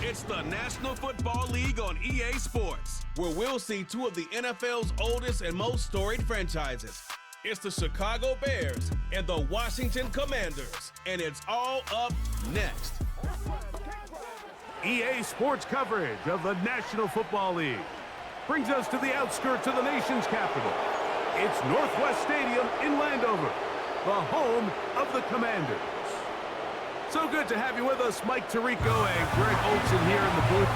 It's the National Football League on EA Sports, where we'll see two of the NFL's oldest and most storied franchises. It's the Chicago Bears and the Washington Commanders, and it's all up next. EA Sports coverage of the National Football League brings us to the outskirts of the nation's capital. It's Northwest Stadium in Landover, the home of the Commanders. So good to have you with us, Mike Tirico and Greg Olson here in the booth.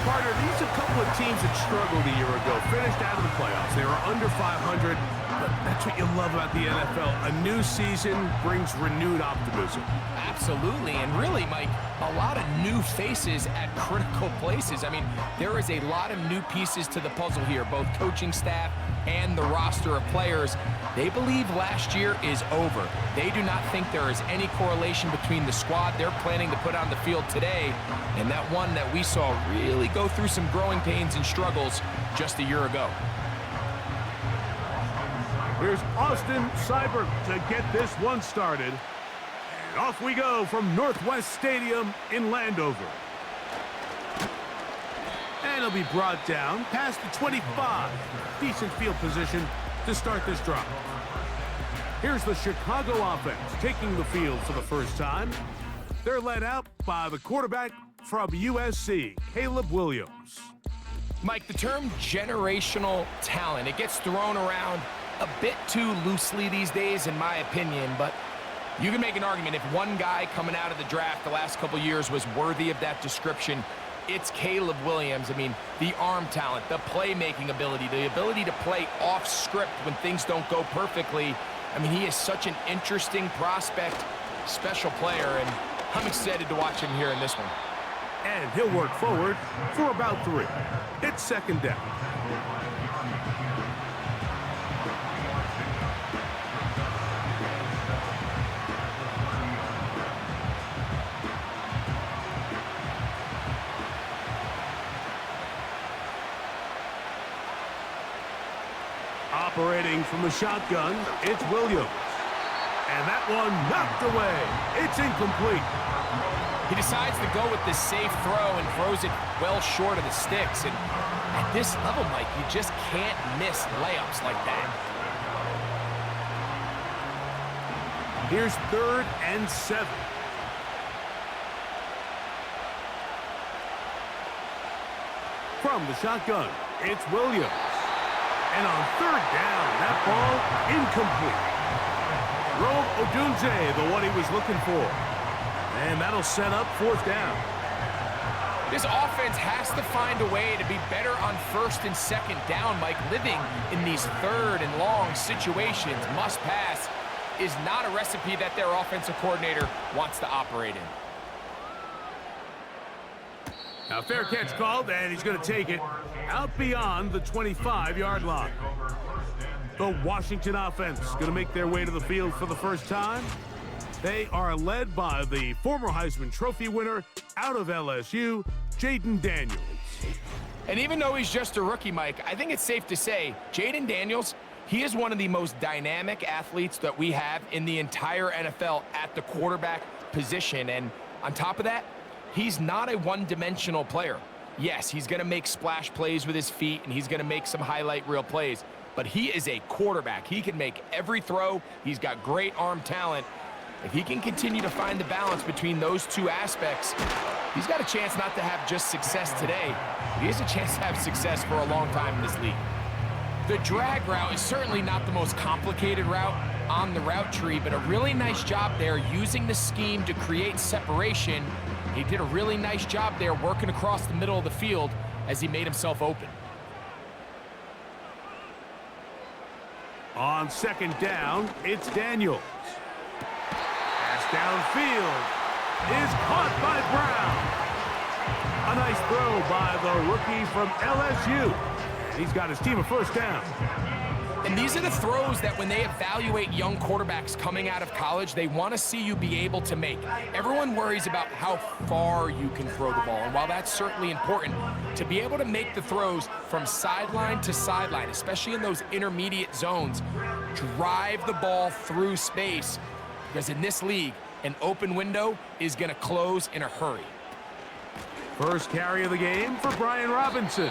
Carter, these are a couple of teams that struggled a year ago, finished out of the playoffs. They were under 500, but that's what you love about the NFL. A new season brings renewed optimism. Absolutely, and really, Mike, a lot of new faces at critical places. I mean, there is a lot of new pieces to the puzzle here, both coaching staff and the roster of players. They believe last year is over. They do not think there is any correlation between the squad they're planning to put on the field today and that one that we saw really go through some growing pains and struggles just a year ago. Here's Austin Seibert to get this one started. And off we go from Northwest Stadium in Landover. And he'll be brought down past the 25. Decent field position to start this drive. Here's the Chicago offense taking the field for the first time. They're led out by the quarterback from USC, Caleb Williams. Mike, the term generational talent, it gets thrown around a bit too loosely these days, in my opinion, but you can make an argument if one guy coming out of the draft the last couple years was worthy of that description, it's Caleb Williams. I mean, the arm talent, the playmaking ability, the ability to play off script when things don't go perfectly. I mean, he is such an interesting prospect, special player, and I'm excited to watch him here in this one. And he'll work forward for about 3. It's second down. Operating from the shotgun, it's Williams. And that one knocked away. It's incomplete. He decides to go with the safe throw and throws it well short of the sticks. And at this level, Mike, you just can't miss layups like that. Here's 3rd and 7. From the shotgun, it's Williams. And on 3rd down, that ball incomplete. Rome Odunze, the one he was looking for. And that'll set up 4th down. This offense has to find a way to be better on 1st and 2nd down, Mike. Living in these 3rd and long situations, must pass, is not a recipe that their offensive coordinator wants to operate in. Now, fair catch called, and he's going to take it out beyond the 25-yard line. The Washington offense going to make their way to the field for the first time. They are led by the former Heisman Trophy winner out of LSU, Jaden Daniels. And even though he's just a rookie, Mike, I think it's safe to say Jaden Daniels, he is one of the most dynamic athletes that we have in the entire NFL at the quarterback position. And on top of that, he's not a one-dimensional player. Yes, he's going to make splash plays with his feet, and he's going to make some highlight reel plays. But he is a quarterback. He can make every throw. He's got great arm talent. If he can continue to find the balance between those two aspects, he's got a chance not to have just success today, but he has a chance to have success for a long time in this league. The drag route is certainly not the most complicated route on the route tree, but a really nice job there using the scheme to create separation. He did a really nice job there working across the middle of the field as he made himself open. On 2nd down, it's Daniels. Pass downfield is caught by Brown. A nice throw by the rookie from LSU. He's got his team a 1st down. And these are the throws that when they evaluate young quarterbacks coming out of college, they want to see you be able to make. Everyone worries about how far you can throw the ball. And while that's certainly important, to be able to make the throws from sideline to sideline, especially in those intermediate zones, drive the ball through space. Because in this league, an open window is going to close in a hurry. First carry of the game for Brian Robinson.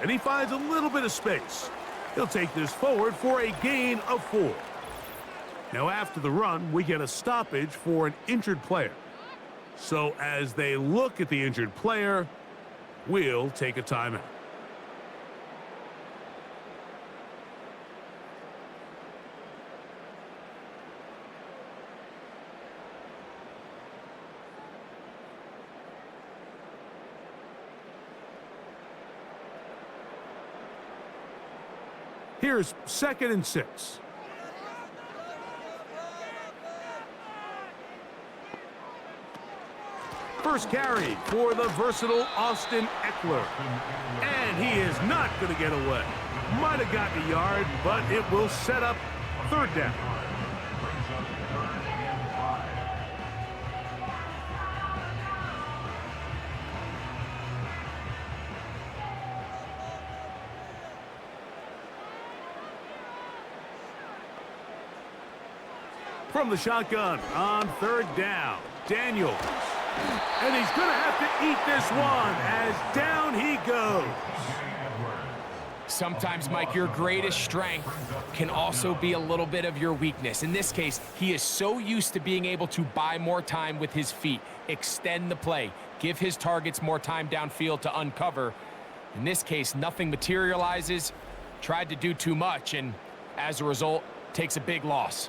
And he finds a little bit of space. He'll take this forward for a gain of 4. Now after the run, we get a stoppage for an injured player. So as they look at the injured player, we'll take a timeout. Here's 2nd and 6. First carry for the versatile Austin Eckler. And he is not going to get away. Might have gotten a yard, but it will set up 3rd down. From the shotgun on 3rd down, Daniels. And he's going to have to eat this one as down he goes. Sometimes, Mike, your greatest strength can also be a little bit of your weakness. In this case, he is so used to being able to buy more time with his feet, extend the play, give his targets more time downfield to uncover. In this case, nothing materializes, tried to do too much, and as a result, takes a big loss.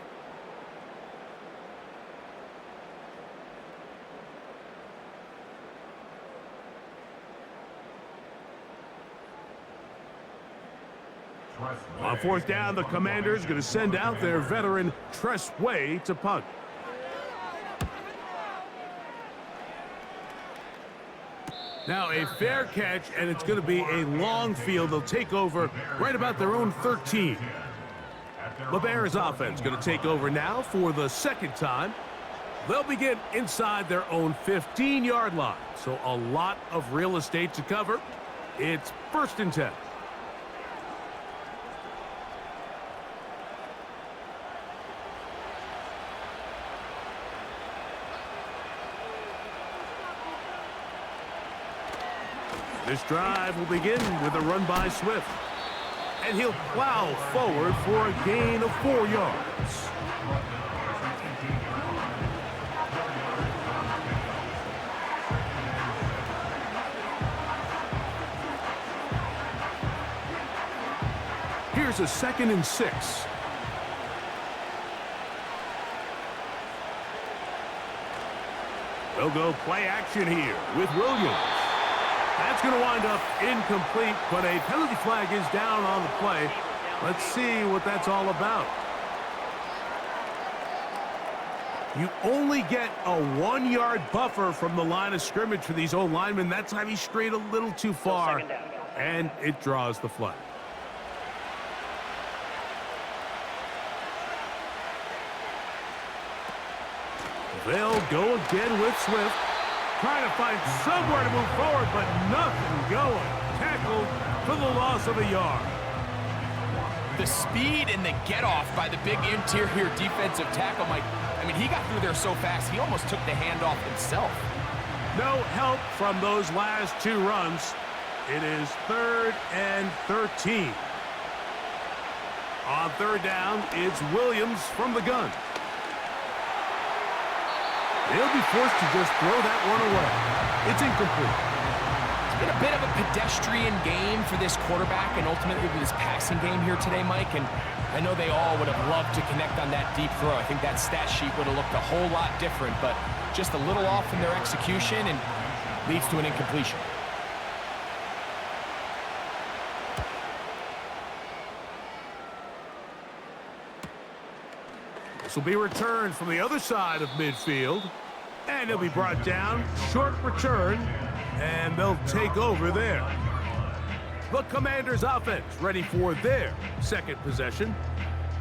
On 4th down, the Commanders going to send out their veteran Tress Way to punt. Now a fair catch, and it's going to be a long field. They'll take over right about their own 13. The Bears offense going to take over now for the 2nd time. They'll begin inside their own 15-yard line. So a lot of real estate to cover. It's 1st and 10. This drive will begin with a run by Swift. And he'll plow forward for a gain of 4 yards. Here's a 2nd and 6. They'll go play action here with Williams. That's going to wind up incomplete, but a penalty flag is down on the play. Let's see what that's all about. You only get a 1-yard buffer from the line of scrimmage for these old linemen. That time he strayed a little too far, and it draws the flag. They'll go again with Swift. Trying to find somewhere to move forward, but nothing going. Tackled for the loss of a yard. The speed and the get-off by the big interior defensive tackle, Mike. I mean, he got through there so fast, he almost took the handoff himself. No help from those last 2 runs. It is 3rd and 13. On 3rd down, it's Williams from the gun. They'll be forced to just throw that one away. It's incomplete. It's been a bit of a pedestrian game for this quarterback and ultimately for this passing game here today, Mike. And I know they all would have loved to connect on that deep throw. I think that stat sheet would have looked a whole lot different, but just a little off in their execution and leads to an incompletion. This will be returned from the other side of midfield. And he'll be brought down. Short return. And they'll take over there. The Commanders' offense ready for their 2nd possession.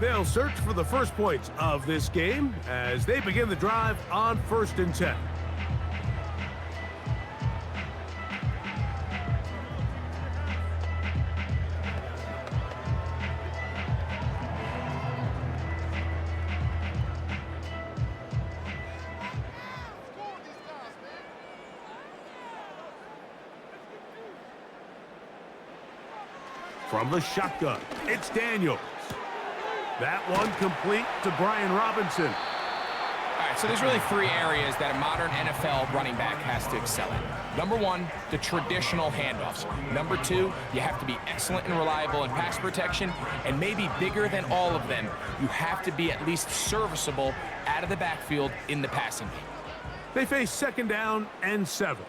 They'll search for the first points of this game as they begin the drive on 1st and 10. From the shotgun, it's Daniels. That one complete to Brian Robinson. All right, so there's really three areas that a modern NFL running back has to excel in. Number one, the traditional handoffs. Number two, you have to be excellent and reliable in pass protection. And maybe bigger than all of them, you have to be at least serviceable out of the backfield in the passing game. They face 2nd down and 7.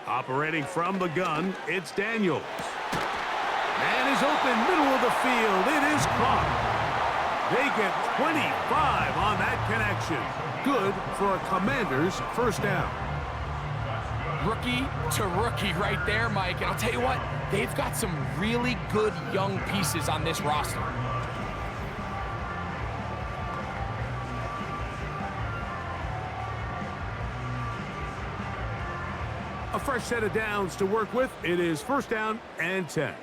Operating from the gun, it's Daniels. Man is open, middle of the field. It is caught. They get 25 on that connection. Good for a Commanders first down. Rookie to rookie right there, Mike. And I'll tell you what, they've got some really good young pieces on this roster. A fresh set of downs to work with. It is 1st down and 10.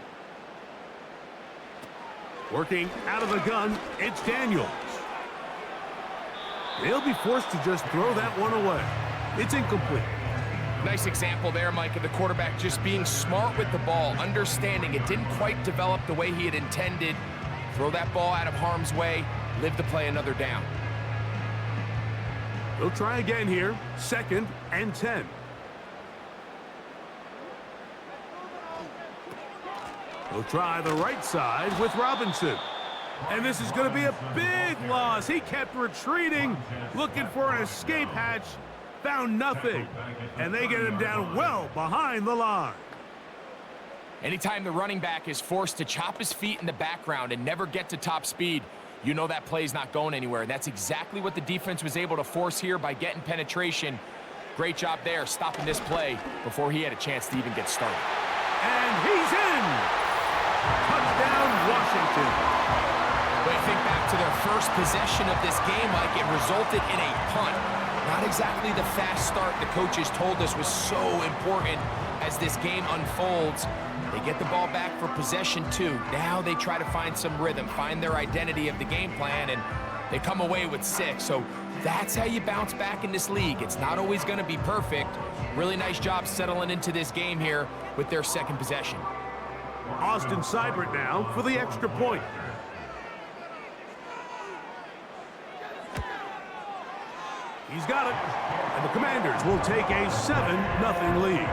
Working out of the gun, it's Daniels. They'll be forced to just throw that one away. It's incomplete. Nice example there, Mike, of the quarterback just being smart with the ball, understanding it didn't quite develop the way he had intended. Throw that ball out of harm's way, live to play another down. They'll try again here, 2nd and 10. They'll try the right side with Robinson. And this is going to be a big loss. He kept retreating, looking for an escape hatch, found nothing. And they get him down well behind the line. Anytime the running back is forced to chop his feet in the background and never get to top speed, you know that play's not going anywhere. And that's exactly what the defense was able to force here by getting penetration. Great job there, stopping this play before he had a chance to even get started. And he's in! Touchdown, Washington. When you think back to their first possession of this game, Mike, it resulted in a punt. Not exactly the fast start the coaches told us was so important as this game unfolds. They get the ball back for possession 2. Now they try to find some rhythm, find their identity of the game plan, and they come away with 6. So that's how you bounce back in this league. It's not always going to be perfect. Really nice job settling into this game here with their 2nd possession. Austin Seibert now for the extra point. He's got it. And the Commanders will take a 7-0 lead.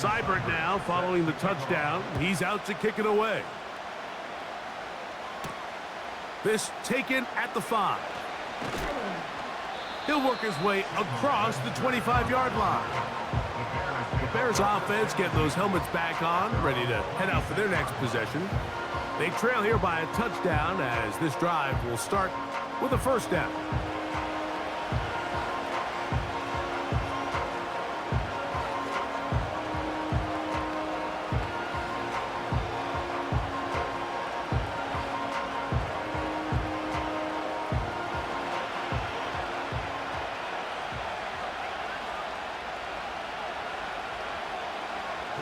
Seibert now following the touchdown. He's out to kick it away. This taken at the 5. He'll work his way across the 25-yard line. The Bears offense getting those helmets back on, ready to head out for their next possession. They trail here by a touchdown as this drive will start with a 1st down.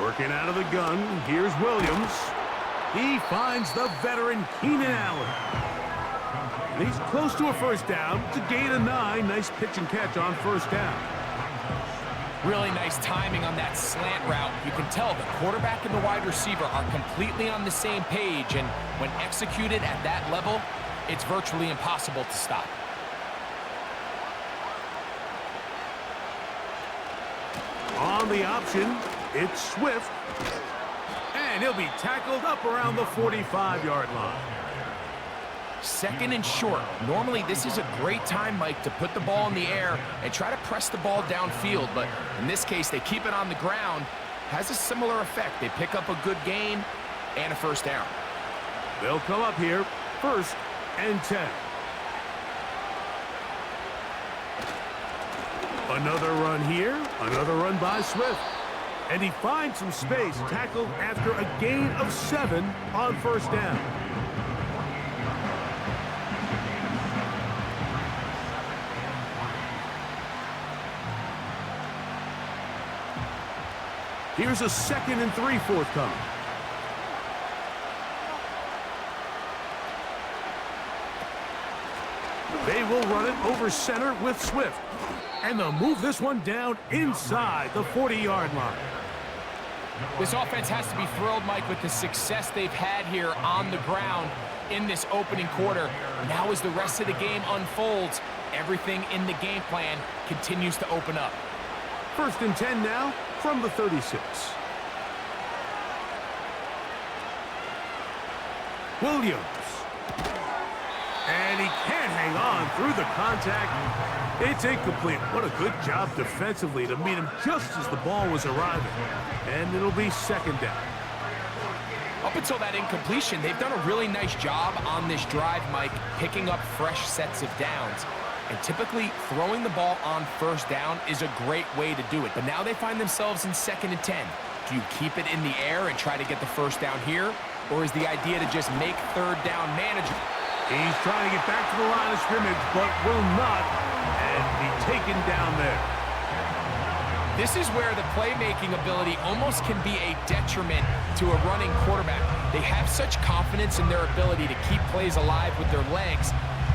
Working out of the gun, here's Williams. He finds the veteran Keenan Allen. He's close to a 1st down to gain a 9. Nice pitch and catch on 1st down. Really nice timing on that slant route. You can tell the quarterback and the wide receiver are completely on the same page, and when executed at that level, it's virtually impossible to stop. On the option, it's Swift. And he'll be tackled up around the 45-yard line. 2nd and short. Normally, this is a great time, Mike, to put the ball in the air and try to press the ball downfield. But in this case, they keep it on the ground. Has a similar effect. They pick up a good gain and a 1st down. They'll come up here, 1st and 10. Another run here, another run by Swift. And he finds some space, tackled after a gain of 7 on first down. Here's a 2nd and 3 forthcoming. They will run it over center with Swift. And they'll move this one down inside the 40-yard line. This offense has to be thrilled, Mike, with the success they've had here on the ground in this opening quarter. Now as the rest of the game unfolds, everything in the game plan continues to open up. 1st and 10 now from the 36. Williams. And he can't hang on through the contact. It's incomplete. What a good job defensively to meet him just as the ball was arriving. And it'll be 2nd down. Up until that incompletion, they've done a really nice job on this drive, Mike, picking up fresh sets of downs. And typically, throwing the ball on first down is a great way to do it. But now they find themselves in 2nd and 10. Do you keep it in the air and try to get the first down here? Or is the idea to just make 3rd down manageable? He's trying to get back to the line of scrimmage, but will not, and be taken down there. This is where the playmaking ability almost can be a detriment to a running quarterback. They have such confidence in their ability to keep plays alive with their legs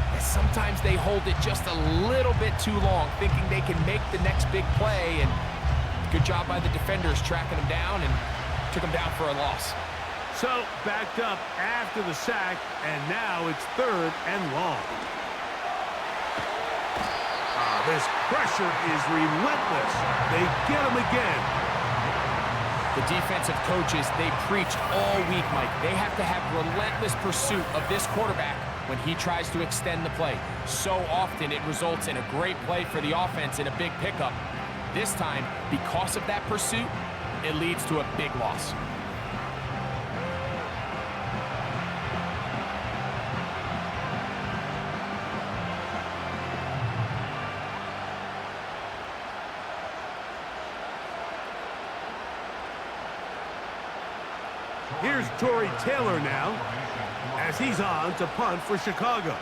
that sometimes they hold it just a little bit too long, thinking they can make the next big play, and good job by the defenders tracking them down and took them down for a loss. So, backed up after the sack, and now it's 3rd and long. This pressure is relentless. They get him again. The defensive coaches, they preach all week, Mike. They have to have relentless pursuit of this quarterback when he tries to extend the play. So often it results in a great play for the offense and a big pickup. This time, because of that pursuit, it leads to a big loss. Here's Torrey Taylor now, as he's on to punt for Chicago.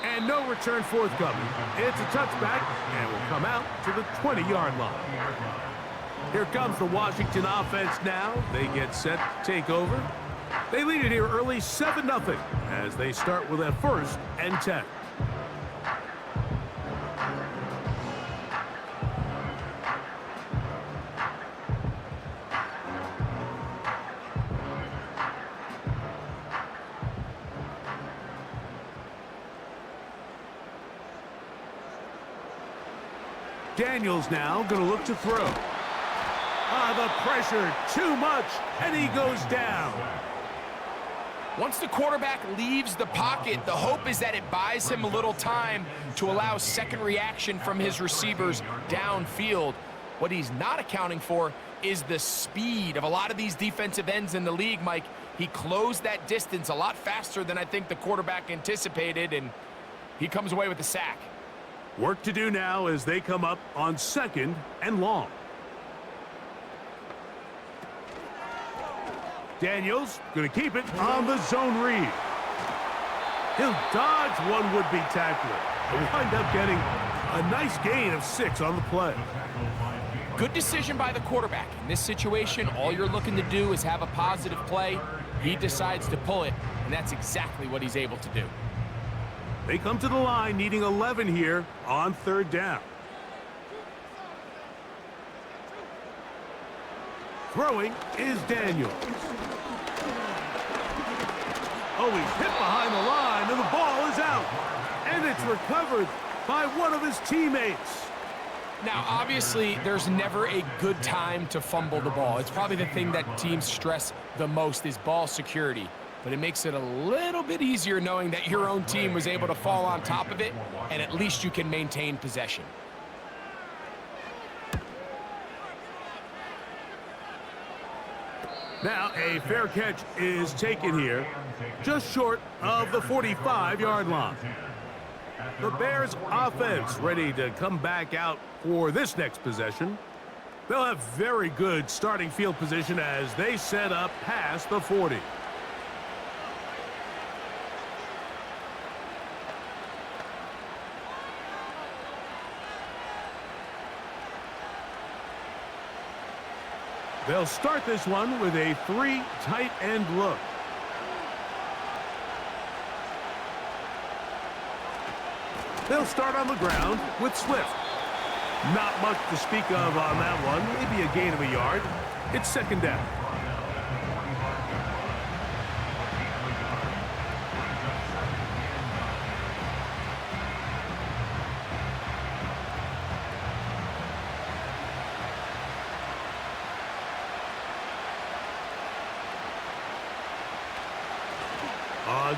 And no return forthcoming. It's a touchback, and will come out to the 20-yard line. Here comes the Washington offense now. They get set to take over. They lead it here early 7-0 as they start with a 1st and 10. Daniels now going to look to throw. The pressure, too much, and he goes down. Once the quarterback leaves the pocket, the hope is that it buys him a little time to allow second reaction from his receivers downfield. What he's not accounting for is the speed of a lot of these defensive ends in the league, Mike. He closed that distance a lot faster than I think the quarterback anticipated, and he comes away with the sack. Work to do now as they come up on 2nd and long. Daniels going to keep it on the zone read. He'll dodge one would-be tackler and wind up getting a nice gain of 6 on the play. Good decision by the quarterback. In this situation, all you're looking to do is have a positive play. He decides to pull it, and that's exactly what he's able to do. They come to the line needing 11 here on 3rd down. Throwing is Daniels. Oh, he's hit behind the line, and the ball is out. And it's recovered by one of his teammates. Now, obviously, there's never a good time to fumble the ball. It's probably the thing that teams stress the most is ball security. But it makes it a little bit easier knowing that your own team was able to fall on top of it, and at least you can maintain possession. Now a fair catch is taken here, just short of the 45-yard line. The Bears offense ready to come back out for this next possession. They'll have very good starting field position as they set up past the 40. They'll start this one with a 3 tight end look. They'll start on the ground with Swift. Not much to speak of on that one. Maybe a gain of a yard. It's second down.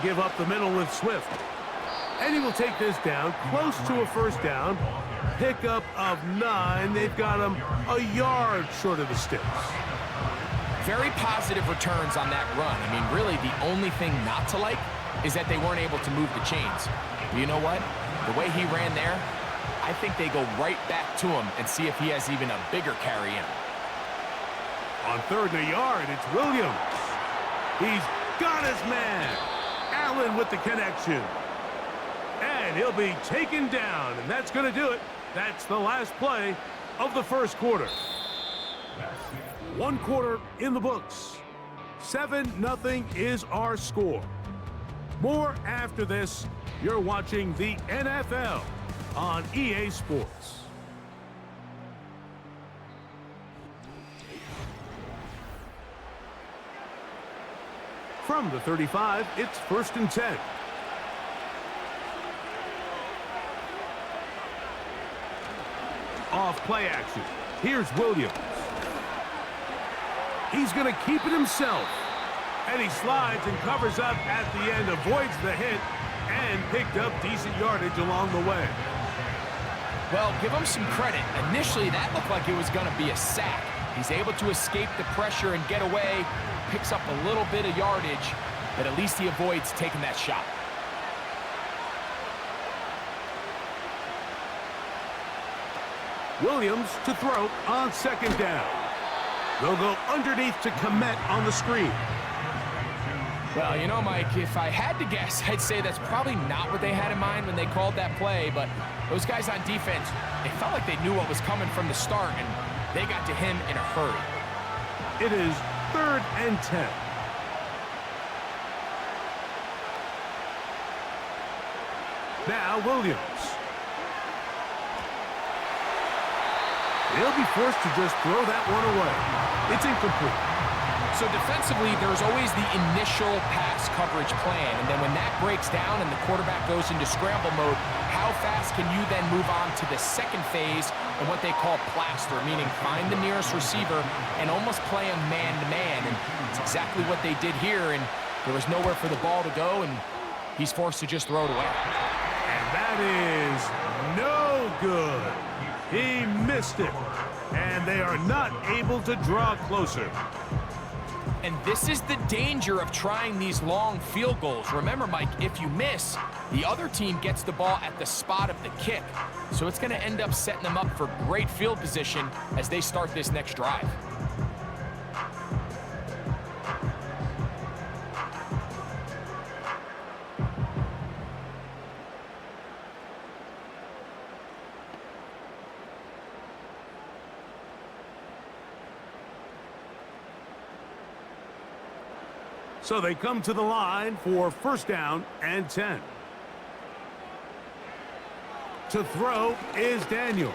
Give up the middle with Swift. And he will take this down close to a first down. Pickup of 9. They've got him a yard short of the sticks. Very positive returns on that run. I mean, really, the only thing not to like is that they weren't able to move the chains. But you know what? The way he ran there, I think they go right back to him and see if he has even a bigger carry in him. On 3rd and a yard, it's Williams. He's got his man. Allen with the connection. And he'll be taken down, and that's going to do it. That's the last play of the first quarter. 1 quarter in the books. 7-0 is our score. More after this. You're watching the NFL on EA Sports. From the 35, it's 1st and 10. Off play action. Here's Williams. He's going to keep it himself. And he slides and covers up at the end, avoids the hit, and picked up decent yardage along the way. Well, give him some credit. Initially, that looked like it was going to be a sack. He's able to escape the pressure and get away, picks up a little bit of yardage, but at least he avoids taking that shot. Williams to throw on 2nd down. They'll go underneath to Komet on the screen. Well, you know, Mike, if I had to guess, I'd say that's probably not what they had in mind when they called that play, but those guys on defense, it felt like they knew what was coming from the start, and they got to him in a hurry. It is 3rd and 10. Now Williams. He'll be forced to just throw that one away. It's incomplete. So defensively, there's always the initial pass coverage plan, and then when that breaks down and the quarterback goes into scramble mode, how fast can you then move on to the second phase and what they call plaster, meaning find the nearest receiver and almost play him man-to-man, and it's exactly what they did here, and there was nowhere for the ball to go, and he's forced to just throw it away. And that is no good. He missed it, and they are not able to draw closer. And this is the danger of trying these long field goals. Remember, Mike, if you miss, the other team gets the ball at the spot of the kick. So it's going to end up setting them up for great field position as they start this next drive. So they come to the line for 1st down and 10. To throw is Daniels.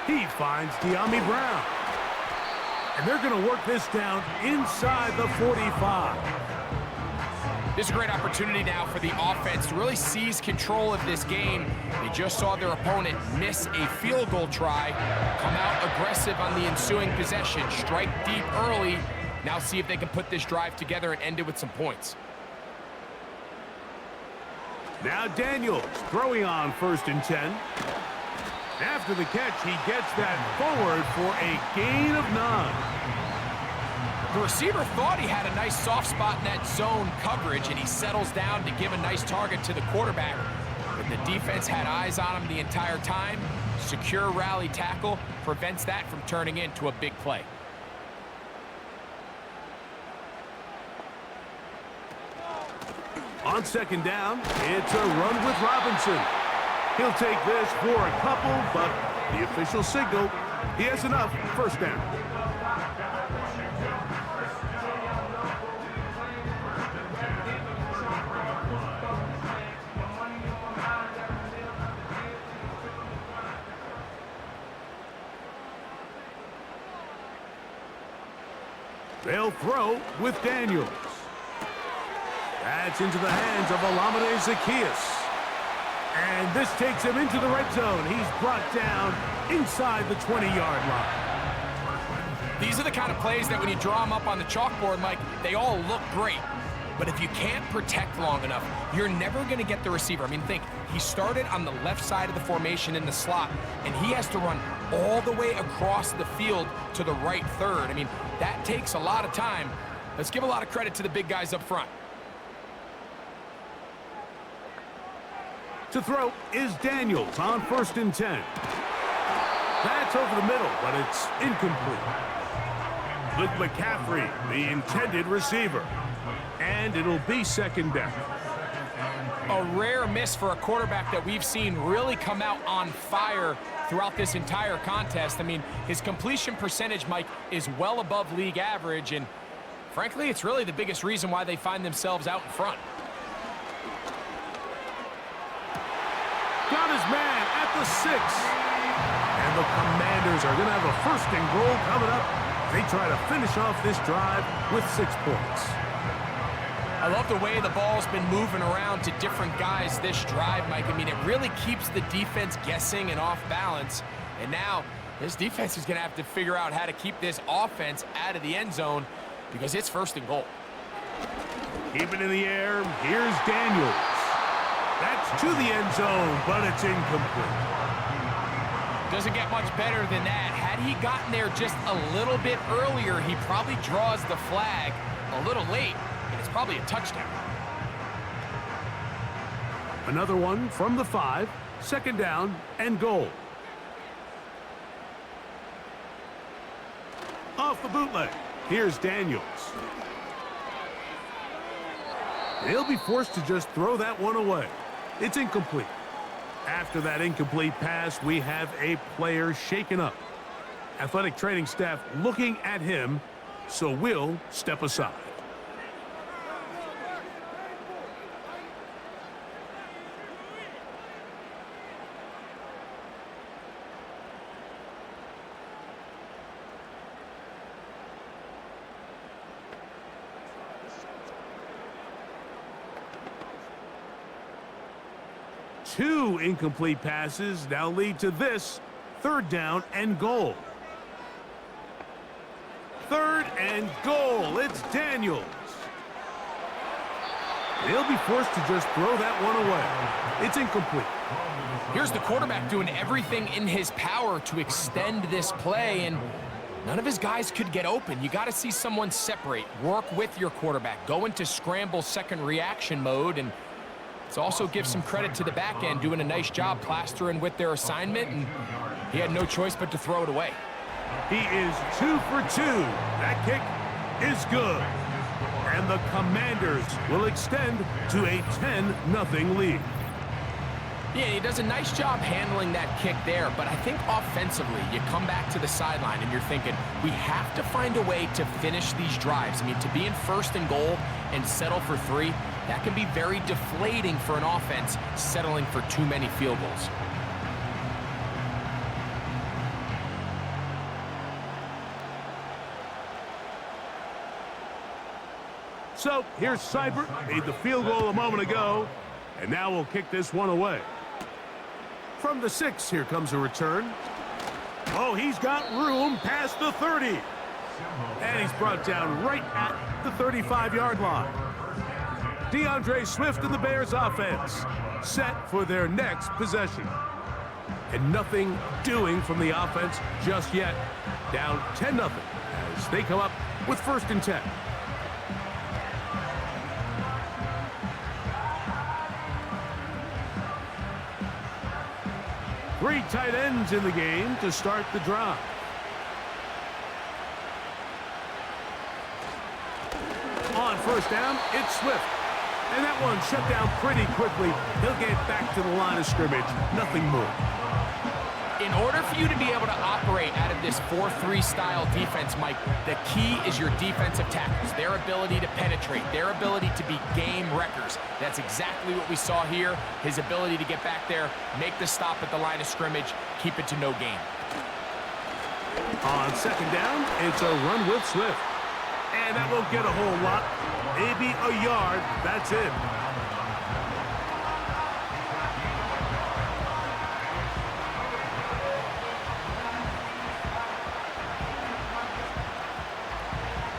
He finds De'Ami Brown. And they're going to work this down inside the 45. This is a great opportunity now for the offense to really seize control of this game. They just saw their opponent miss a field goal try, come out aggressive on the ensuing possession, strike deep early. Now see if they can put this drive together and end it with some points. Now Daniels throwing on 1st and 10. After the catch, he gets that forward for a gain of 9. The receiver thought he had a nice soft spot in that zone coverage, and he settles down to give a nice target to the quarterback. But the defense had eyes on him the entire time. Secure rally tackle prevents that from turning into a big play. On second down, it's a run with Robinson. He'll take this for a couple, but the official signal, he has enough. First down. They'll throw with Daniels. That's into the hands of Olamide Zaccheaus. And this takes him into the red zone. He's brought down inside the 20-yard line. These are the kind of plays that when you draw them up on the chalkboard, Mike, they all look great. But if you can't protect long enough, you're never going to get the receiver. I mean, think, he started on the left side of the formation in the slot, and he has to run all the way across the field to the right third. I mean, that takes a lot of time. Let's give a lot of credit to the big guys up front. To throw is Daniels on 1st and 10. That's over the middle, but it's incomplete. With McCaffrey, the intended receiver. And it'll be second down. A rare miss for a quarterback that we've seen really come out on fire throughout this entire contest. I mean, his completion percentage, Mike, is well above league average, and frankly, it's really the biggest reason why they find themselves out in front. Got his man at the 6. And the Commanders are going to have a 1st and goal coming up. They try to finish off this drive with 6 points. I love the way the ball's been moving around to different guys this drive, Mike. I mean, it really keeps the defense guessing and off balance. And now, this defense is going to have to figure out how to keep this offense out of the end zone because it's 1st and goal. Keep it in the air. Here's Daniels. That's to the end zone, but it's incomplete. Doesn't get much better than that. Had he gotten there just a little bit earlier, he probably draws the flag a little late. It's probably a touchdown. Another one from the 5, 2nd down and goal. Off the bootleg, here's Daniels. He'll be forced to just throw that one away. It's incomplete. After that incomplete pass, we have a player shaken up. Athletic training staff looking at him, so we'll step aside. Two incomplete passes now lead to this 3rd down and goal. 3rd and goal. It's Daniels. They'll be forced to just throw that one away. It's incomplete. Here's the quarterback doing everything in his power to extend this play, and none of his guys could get open. You got to see someone separate, work with your quarterback, go into scramble second reaction mode, and let's also give some credit to the back end doing a nice job plastering with their assignment, and he had no choice but to throw it away. He is 2 for 2. That kick is good. And the Commanders will extend to a 10-0 lead. Yeah, he does a nice job handling that kick there, but I think offensively, you come back to the sideline and you're thinking, we have to find a way to finish these drives. I mean, to be in 1st and goal and settle for 3, that can be very deflating for an offense settling for too many field goals. So here's Seibert, made the field goal a moment ago, and now we'll kick this one away. From the 6, here comes a return. Oh, he's got room past the 30. And he's brought down right at the 35-yard line. DeAndre Swift and the Bears offense set for their next possession. And nothing doing from the offense just yet. Down 10-0 as they come up with 1st and 10. Three tight ends in the game to start the drive. On 1st down, it's Swift. And that one shut down pretty quickly. He'll get back to the line of scrimmage. Nothing more. In order for you to be able to operate out of this 4-3 style defense, Mike, the key is your defensive tackles, their ability to penetrate, their ability to be game wreckers. That's exactly what we saw here. His ability to get back there, make the stop at the line of scrimmage, keep it to no gain. On 2nd down, it's a run with Swift. And that won't get a whole lot. Maybe a yard. That's it.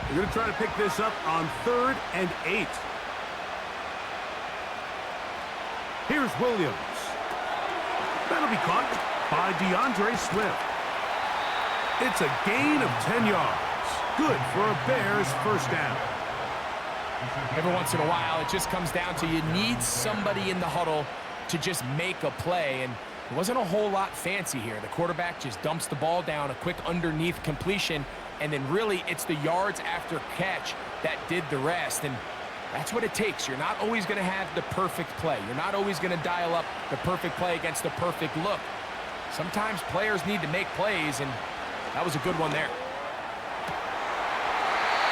We're going to try to pick this up on 3rd and 8. Here's Williams. That'll be caught by DeAndre Swift. It's a gain of 10 yards. Good for a Bears 1st down. Every once in a while, it just comes down to you need somebody in the huddle to just make a play, and it wasn't a whole lot fancy here. The quarterback just dumps the ball down, a quick underneath completion, and then really it's the yards after catch that did the rest, and that's what it takes. You're not always going to have the perfect play. You're not always going to dial up the perfect play against the perfect look. Sometimes players need to make plays, and that was a good one there.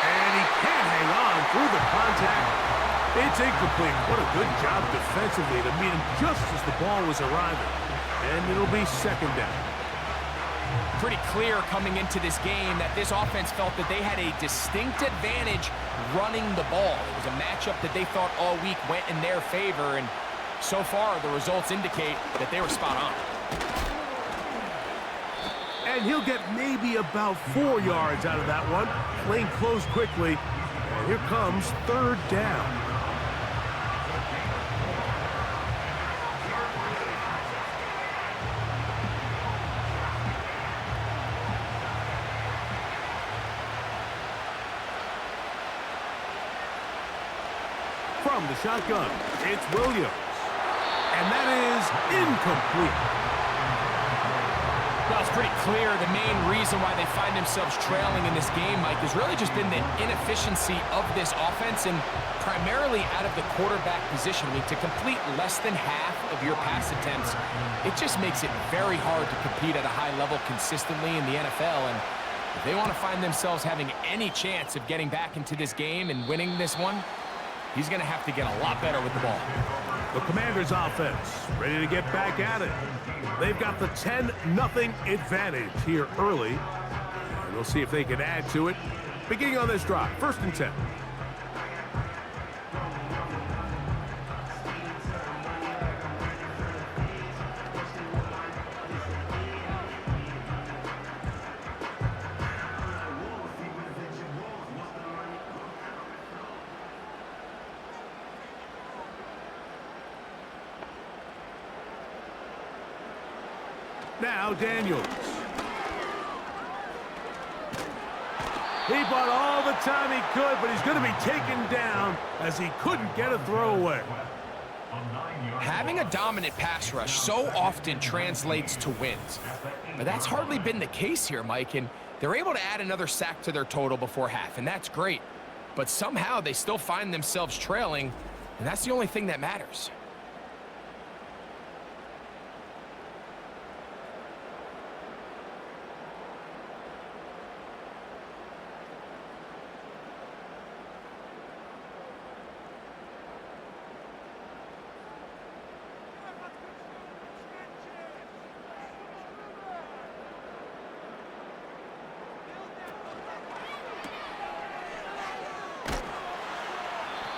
And he can't hang on through the contact. It's incomplete. What a good job defensively to meet him just as the ball was arriving. And it'll be 2nd down. Pretty clear coming into this game that this offense felt that they had a distinct advantage running the ball. It was a matchup that they thought all week went in their favor, and so far the results indicate that they were spot on. And he'll get maybe about 4 yards out of that one. Lane closed quickly. And here comes 3rd down. From the shotgun, it's Williams. And that is incomplete. Well, it's pretty clear the main reason why they find themselves trailing in this game, Mike, has really just been the inefficiency of this offense and primarily out of the quarterback position. I mean, to complete less than half of your pass attempts, it just makes it very hard to compete at a high level consistently in the NFL. And if they want to find themselves having any chance of getting back into this game and winning this one, he's going to have to get a lot better with the ball. The Commanders' offense ready to get back at it. They've got the 10-0 advantage here early. And we'll see if they can add to it. Beginning on this drive, 1st and 10. Now Daniels. He bought all the time he could, but he's going to be taken down as he couldn't get a throwaway. Having a dominant pass rush so often translates to wins. But that's hardly been the case here, Mike, and they're able to add another sack to their total before half, and that's great. But somehow they still find themselves trailing, and that's the only thing that matters.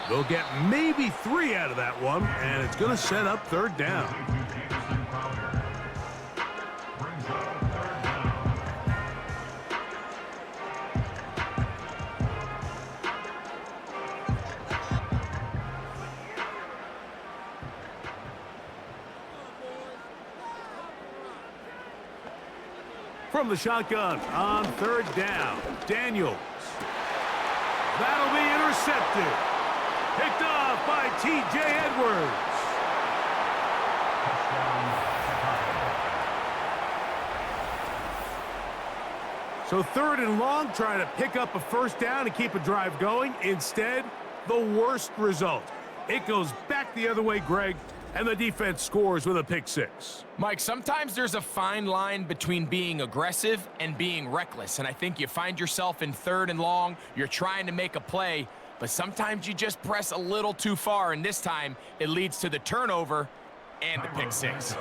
They'll get maybe 3 out of that one, and it's going to set up 3rd down. From the shotgun on 3rd down, Daniels. That'll be intercepted. Picked off by T.J. Edwards. So 3rd and long, trying to pick up a first down and keep a drive going. Instead, the worst result. It goes back the other way, Greg, and the defense scores with a pick 6. Mike, sometimes there's a fine line between being aggressive and being reckless, and I think you find yourself in 3rd and long, you're trying to make a play, but sometimes you just press a little too far, and this time it leads to the turnover and the pick 6.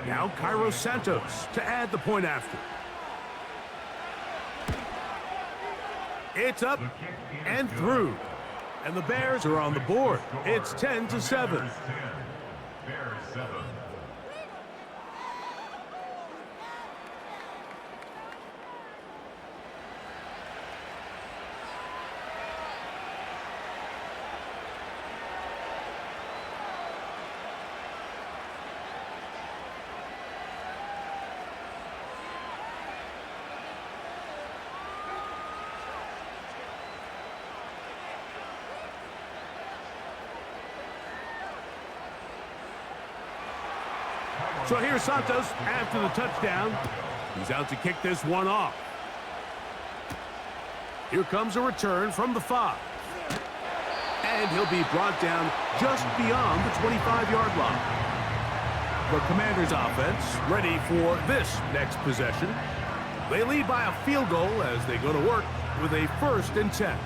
Now Cairo Santos to add the point after. It's up and through. And the Bears are on the board. It's 10-7. So here's Santos after the touchdown. He's out to kick this one off. Here comes a return from the 5. And he'll be brought down just beyond the 25-yard line. The Commanders' offense ready for this next possession. They lead by a field goal as they go to work with a 1st and 10.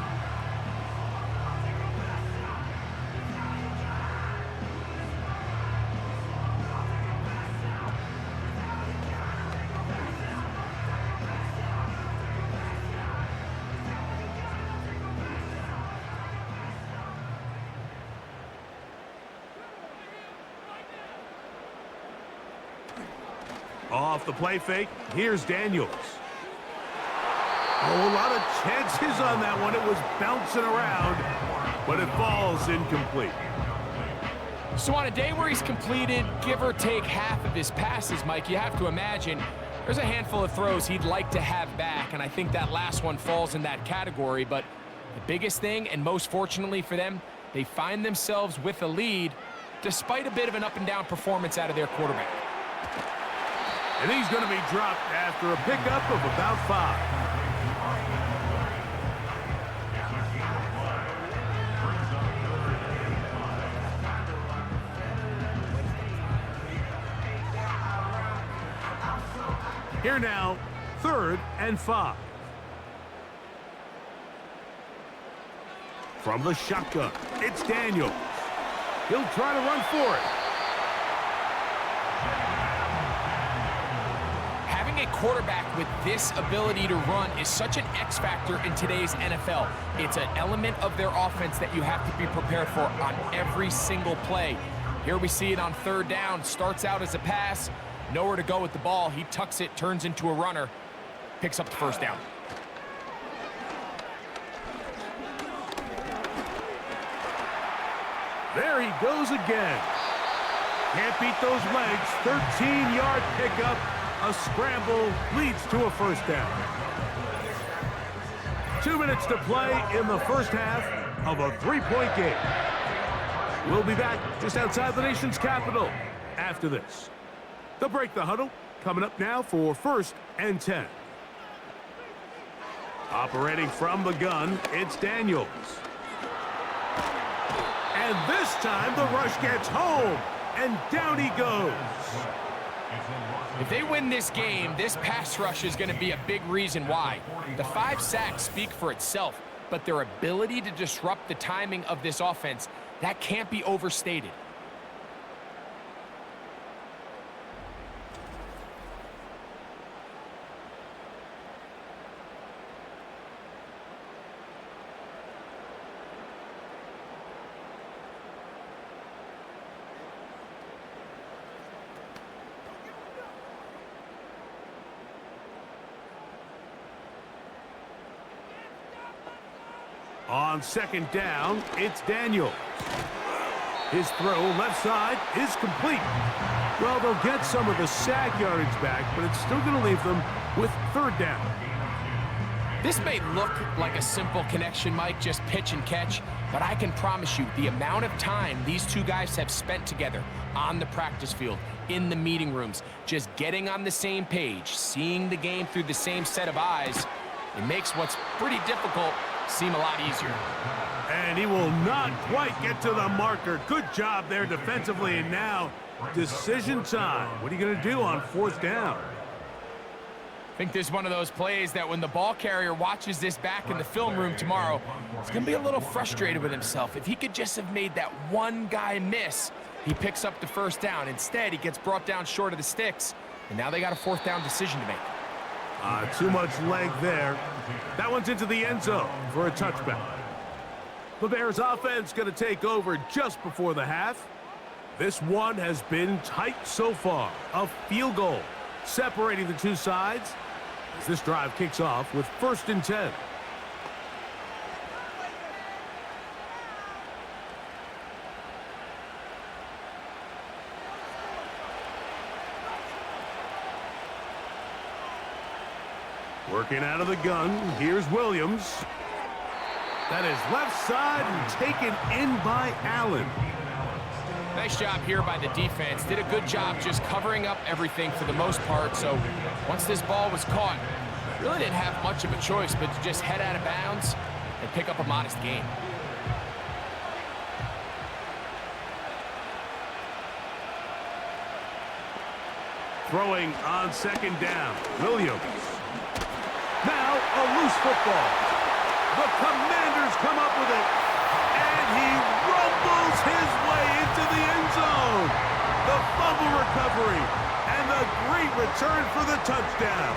Off the play fake, here's Daniels. Oh, a lot of chances on that one. It was bouncing around, but it falls incomplete. So on a day where he's completed, give or take half of his passes, Mike, you have to imagine there's a handful of throws he'd like to have back, and I think that last one falls in that category. But the biggest thing, and most fortunately for them, they find themselves with a lead despite a bit of an up-and-down performance out of their quarterback. And he's going to be dropped after a pickup of about 5. Here now, 3rd and 5. From the shotgun, it's Daniels. He'll try to run for it. A quarterback with this ability to run is such an X factor in today's NFL. It's an element of their offense that you have to be prepared for on every single play. Here we see it on 3rd down. Starts out as a pass, nowhere to go with the ball. He tucks it, turns into a runner, picks up the 1st down. There he goes again. Can't beat those legs. 13-yard pickup. A scramble leads to a 1st down. 2 minutes to play in the 1st half of a 3-point game. We'll be back just outside the nation's capital after this. They'll break the huddle. Coming up now for 1st and 10. Operating from the gun, it's Daniels. And this time the rush gets home, and down he goes. If they win this game, this pass rush is going to be a big reason why. The 5 sacks speak for itself, but their ability to disrupt the timing of this offense, that can't be overstated. On 2nd down, it's Daniels. His throw left side is complete. Well, they'll get some of the sack yardage back, but it's still going to leave them with 3rd down. This may look like a simple connection, Mike, just pitch and catch, but I can promise you the amount of time these two guys have spent together on the practice field, in the meeting rooms, just getting on the same page, seeing the game through the same set of eyes, it makes what's pretty difficult seem a lot easier. And he will not quite get to the marker. Good job there defensively, and now decision time. What are you going to do on 4th down? I think this is one of those plays that when the ball carrier watches this back in the film room tomorrow, he's going to be a little frustrated with himself. If he could just have made that one guy miss, he picks up the 1st down. Instead, he gets brought down short of the sticks, and now they got a 4th down decision to make. Too much leg there. That one's into the end zone for a touchback. The Bears offense going to take over just before the half. This one has been tight so far. A field goal separating the two sides as this drive kicks off with 1st and 10. Working out of the gun, here's Williams. That is left side and taken in by Allen. Nice job here by the defense. Did a good job just covering up everything for the most part. So once this ball was caught, really didn't have much of a choice but to just head out of bounds and pick up a modest gain. Throwing on 2nd down, Williams. Now a loose football. The Commanders come up with it, and he rumbles his way into the end zone. The fumble recovery, and the great return for the touchdown.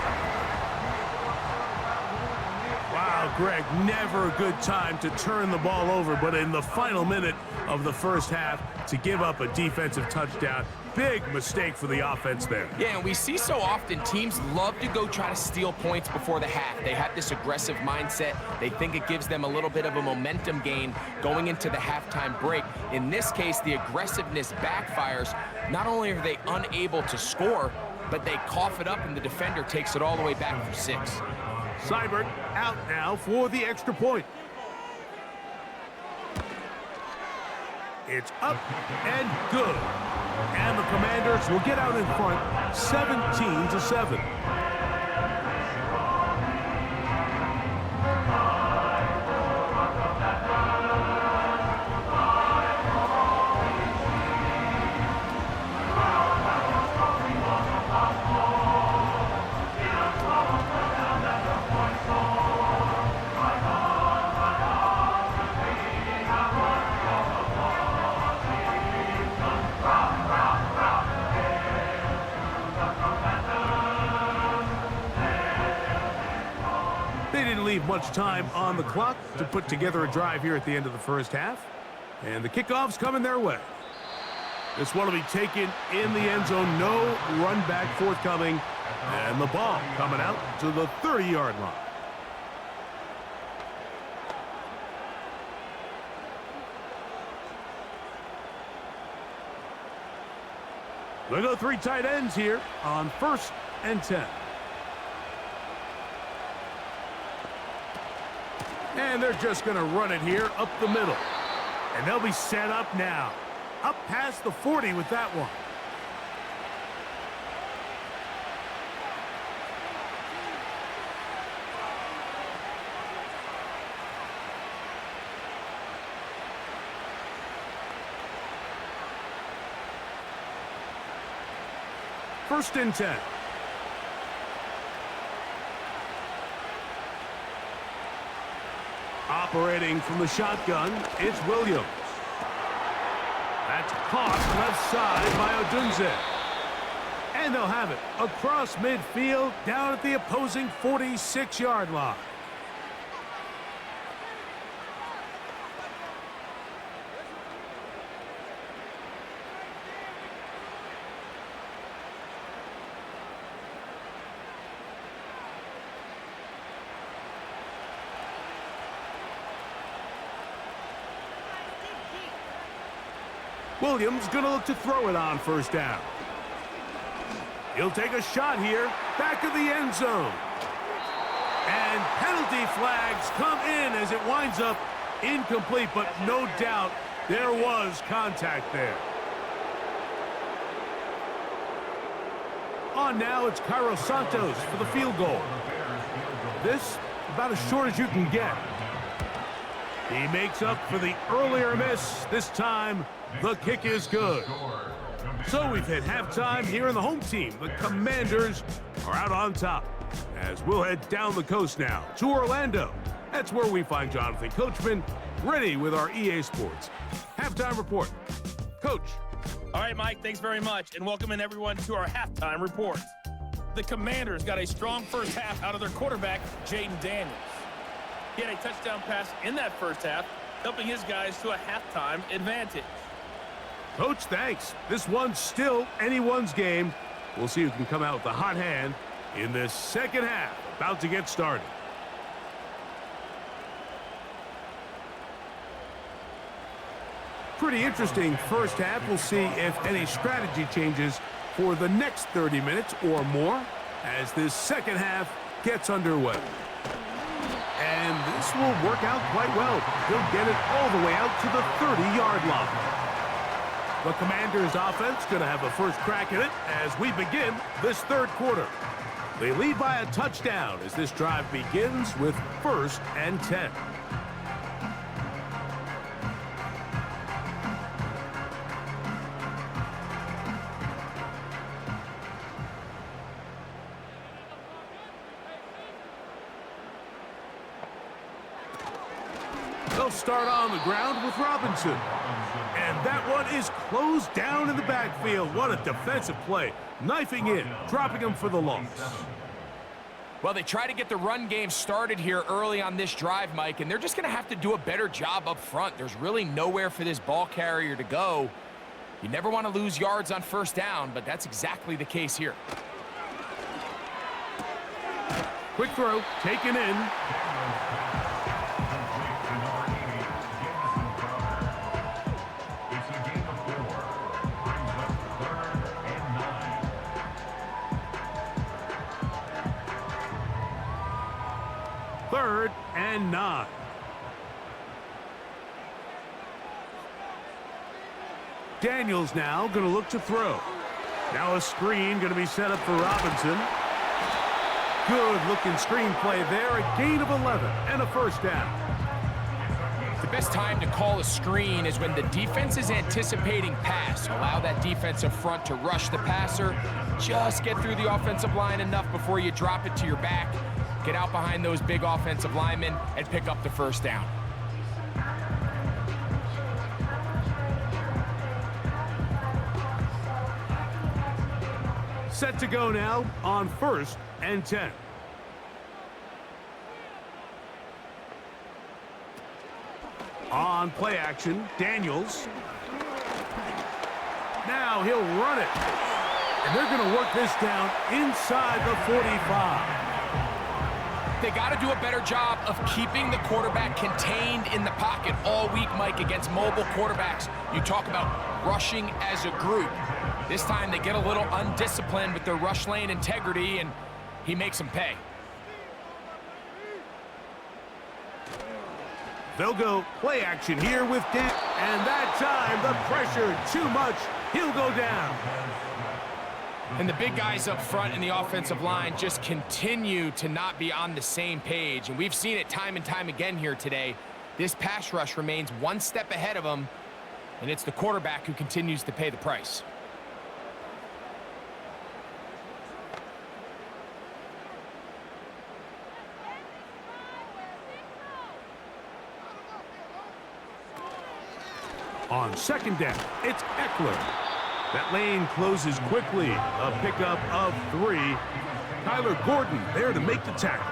Wow, Greg, never a good time to turn the ball over, but in the final minute of the 1st half, to give up a defensive touchdown, big mistake for the offense there. Yeah, and we see so often teams love to go try to steal points before the half. They have this aggressive mindset. They think it gives them a little bit of a momentum gain going into the halftime break. In this case, the aggressiveness backfires. Not only are they unable to score, but they cough it up and the defender takes it all the way back for 6. Seibert out now for the extra point. It's up and good. And the Commanders will get out in front 17-7. Leave much time on the clock to put together a drive here at the end of the 1st half. And the kickoff's coming their way. This one will be taken in the end zone. No run back forthcoming. And the ball coming out to the 30-yard line. They'll go 3 tight ends here on 1st and 10. And they're just going to run it here up the middle. And they'll be set up now. Up past the 40 with that one. First and 10. Operating from the shotgun, it's Williams. That's caught left side by Odunze. And they'll have it across midfield down at the opposing 46-yard line. Williams going to look to throw it on 1st down. He'll take a shot here, back of the end zone. And penalty flags come in as it winds up incomplete, but no doubt there was contact there. On now, it's Cairo Santos for the field goal. This, about as short as you can get. He makes up for the earlier miss. This time, the kick is good. So we've hit halftime here in the home team. The Commanders are out on top. As we'll head down the coast now to Orlando. That's where we find Jonathan Coachman ready with our EA Sports halftime report. Coach. All right, Mike, thanks very much, and welcome in everyone to our halftime report. The Commanders got a strong first half out of their quarterback, Jaden Daniels. He had a touchdown pass in that first half, helping his guys to a halftime advantage. Coach, thanks. This one's still anyone's game. We'll see who can come out with the hot hand in this second half, about to get started. Pretty interesting first half. We'll see if any strategy changes for the next 30 minutes or more as this second half gets underway. And this will work out quite well. He'll get it all the way out to the 30-yard line. The Commanders' offense going to have a first crack at it as we begin this third quarter. They lead by a touchdown as this drive begins with 1st and 10. They'll start on the ground with Robinson. And that one is closed down in the backfield. What a defensive play. Knifing in, dropping him for the loss. Well, they try to get the run game started here early on this drive, Mike, and they're just going to have to do a better job up front. There's really nowhere for this ball carrier to go. You never want to lose yards on first down, but that's exactly the case here. Quick throw, taken in. Third and 9. Daniels now going to look to throw. Now a screen going to be set up for Robinson. Good looking screen play there. A gain of 11 and a first down. The best time to call a screen is when the defense is anticipating pass. Allow that defensive front to rush the passer. Just get through the offensive line enough before you drop it to your back. Get out behind those big offensive linemen and pick up the first down. Set to go now on 1st and 10. On play action, Daniels. Now he'll run it. And they're going to work this down inside the 45. They got to do a better job of keeping the quarterback contained in the pocket all week, Mike, against mobile quarterbacks. You talk about rushing as a group. This time they get a little undisciplined with their rush lane integrity, and he makes them pay. They'll go play action here with Dan. And that time, the pressure too much. He'll go down. And the big guys up front in the offensive line just continue to not be on the same page. And we've seen it time and time again here today. This pass rush remains one step ahead of them, and it's the quarterback who continues to pay the price. On second down, it's Eckler. That lane closes quickly. A pickup of 3. Kyler Gordon there to make the tackle.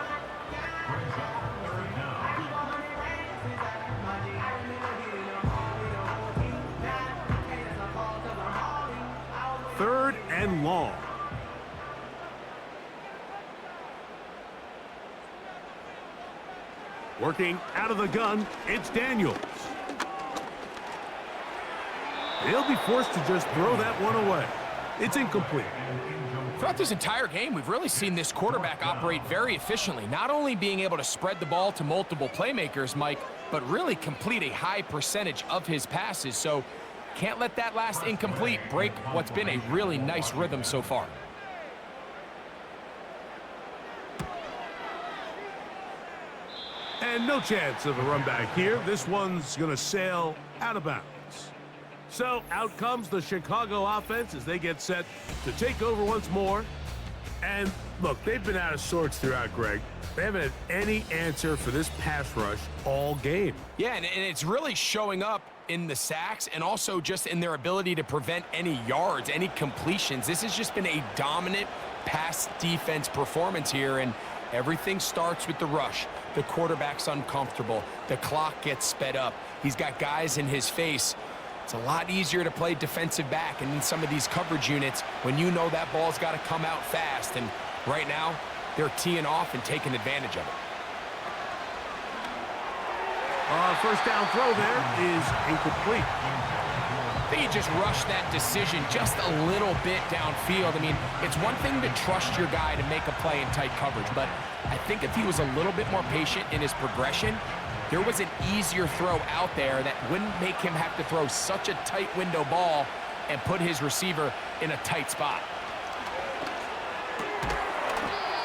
Third and long. Working out of the gun, it's Daniels. He'll be forced to just throw that one away. It's incomplete. Throughout this entire game, we've really seen this quarterback operate very efficiently, not only being able to spread the ball to multiple playmakers, Mike, but really complete a high percentage of his passes. So can't let that last incomplete break what's been a really nice rhythm so far. And no chance of a run back here. This one's going to sail out of bounds. So out comes the Chicago offense as they get set to take over once more. And look, they've been out of sorts throughout, Greg. They haven't had any answer for this pass rush all game. Yeah, and it's really showing up in the sacks and also just in their ability to prevent any yards, any completions. This has just been a dominant pass defense performance here, and everything starts with the rush. The quarterback's uncomfortable. The clock gets sped up. He's got guys in his face. It's a lot easier to play defensive back and in some of these coverage units when you know that ball's got to come out fast. And right now, they're teeing off and taking advantage of it. First down throw there is incomplete. I think he just rushed that decision just a little bit downfield. I mean, it's one thing to trust your guy to make a play in tight coverage, but I think if he was a little bit more patient in his progression, there was an easier throw out there that wouldn't make him have to throw such a tight window ball and put his receiver in a tight spot.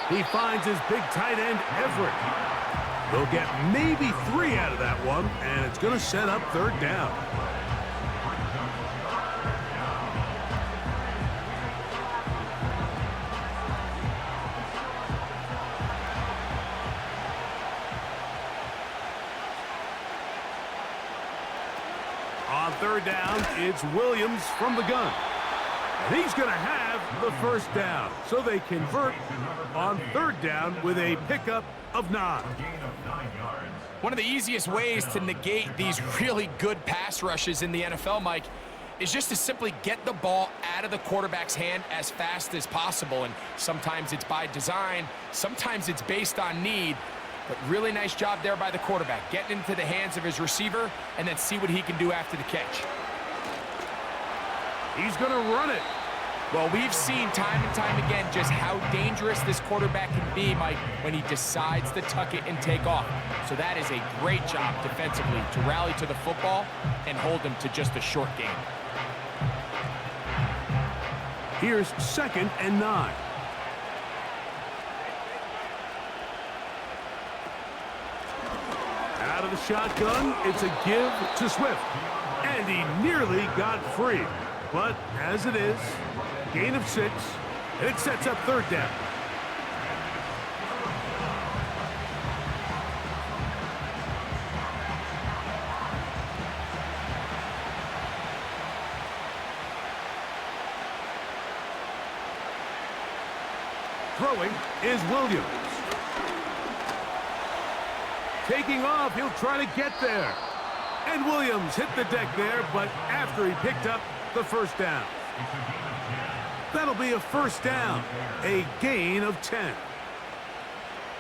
He finds his big tight end, Everett. They'll get maybe 3 out of that one, and it's going to set up third down. On third down, it's Williams from the gun. And he's going to have the first down. So they convert on third down with a pickup of 9. One of the easiest ways to negate these really good pass rushes in the NFL, Mike, is just to simply get the ball out of the quarterback's hand as fast as possible. And sometimes it's by design, sometimes it's based on need. But really nice job there by the quarterback, getting into the hands of his receiver and then see what he can do after the catch. He's going to run it. Well, we've seen time and time again just how dangerous this quarterback can be, Mike, when he decides to tuck it and take off. So that is a great job defensively to rally to the football and hold him to just a short game. Here's 2nd and 9. Out of the shotgun, it's a give to Swift. And he nearly got free. But as it is, gain of 6, and it sets up third down. Throwing is Williams. Taking off, he'll try to get there. And Williams hit the deck there, but after he picked up the first down. That'll be a first down, a gain of 10.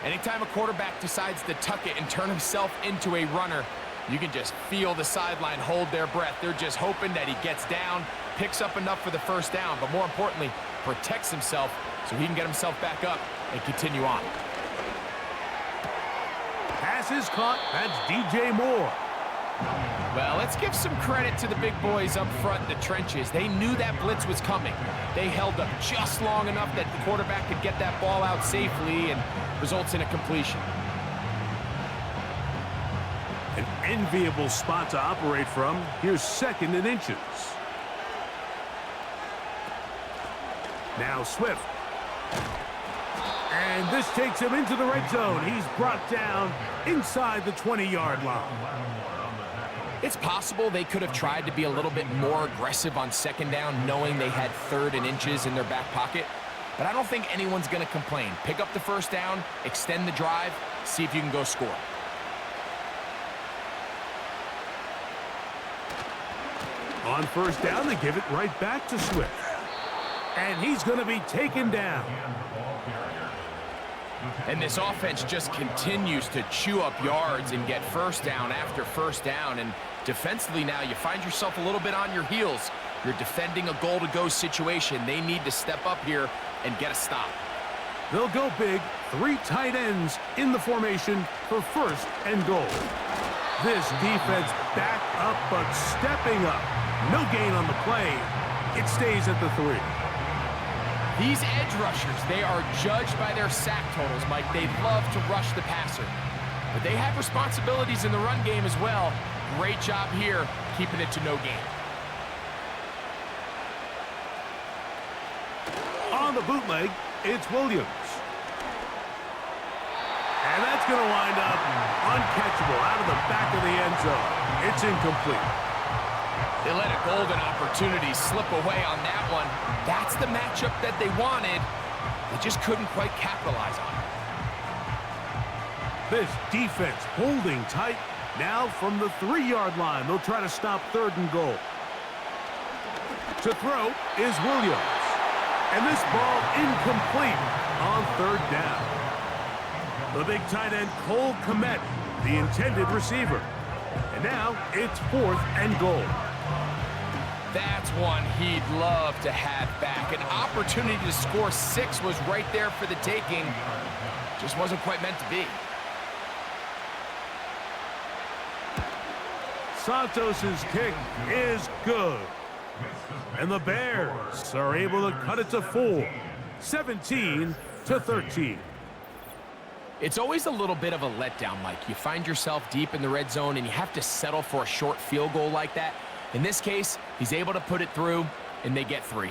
Anytime a quarterback decides to tuck it and turn himself into a runner, you can just feel the sideline hold their breath. They're just hoping that he gets down, picks up enough for the first down, but more importantly, protects himself so he can get himself back up and continue on. Pass is caught. That's DJ Moore. Well, let's give some credit to the big boys up front in the trenches. They knew that blitz was coming. They held up just long enough that the quarterback could get that ball out safely and results in a completion. An enviable spot to operate from. Here's 2nd and inches. Now Swift. And this takes him into the red zone. He's brought down inside the 20-yard line. It's possible they could have tried to be a little bit more aggressive on 2nd down, knowing they had 3rd and inches in their back pocket. But I don't think anyone's going to complain. Pick up the first down, extend the drive, see if you can go score. On first down, they give it right back to Swift. And he's going to be taken down. And this offense just continues to chew up yards and get first down after first down. And defensively now, you find yourself a little bit on your heels. You're defending a goal-to-go situation. They need to step up here and get a stop. They'll go big, 3 tight ends in the formation for first and goal. This defense back up, but stepping up. No gain on the play. It stays at the 3. These edge rushers, they are judged by their sack totals, Mike. They love to rush the passer. But they have responsibilities in the run game as well. Great job here, keeping it to no gain. On the bootleg, it's Williams. And that's going to wind up uncatchable out of the back of the end zone. It's incomplete. They let a golden opportunity slip away on that one. That's the matchup that they wanted. They just couldn't quite capitalize on it. This defense holding tight. Now from the 3-yard line, they'll try to stop 3rd and goal. To throw is Williams. And this ball incomplete on 3rd down. The big tight end, Cole Kmet, the intended receiver. And now it's 4th and goal. That's one he'd love to have back. An opportunity to score 6 was right there for the taking. Just wasn't quite meant to be. Santos's kick is good. And the Bears are able to cut it to 4, 17-13. It's always a little bit of a letdown, Mike. You find yourself deep in the red zone and you have to settle for a short field goal like that. In this case, he's able to put it through, and they get 3.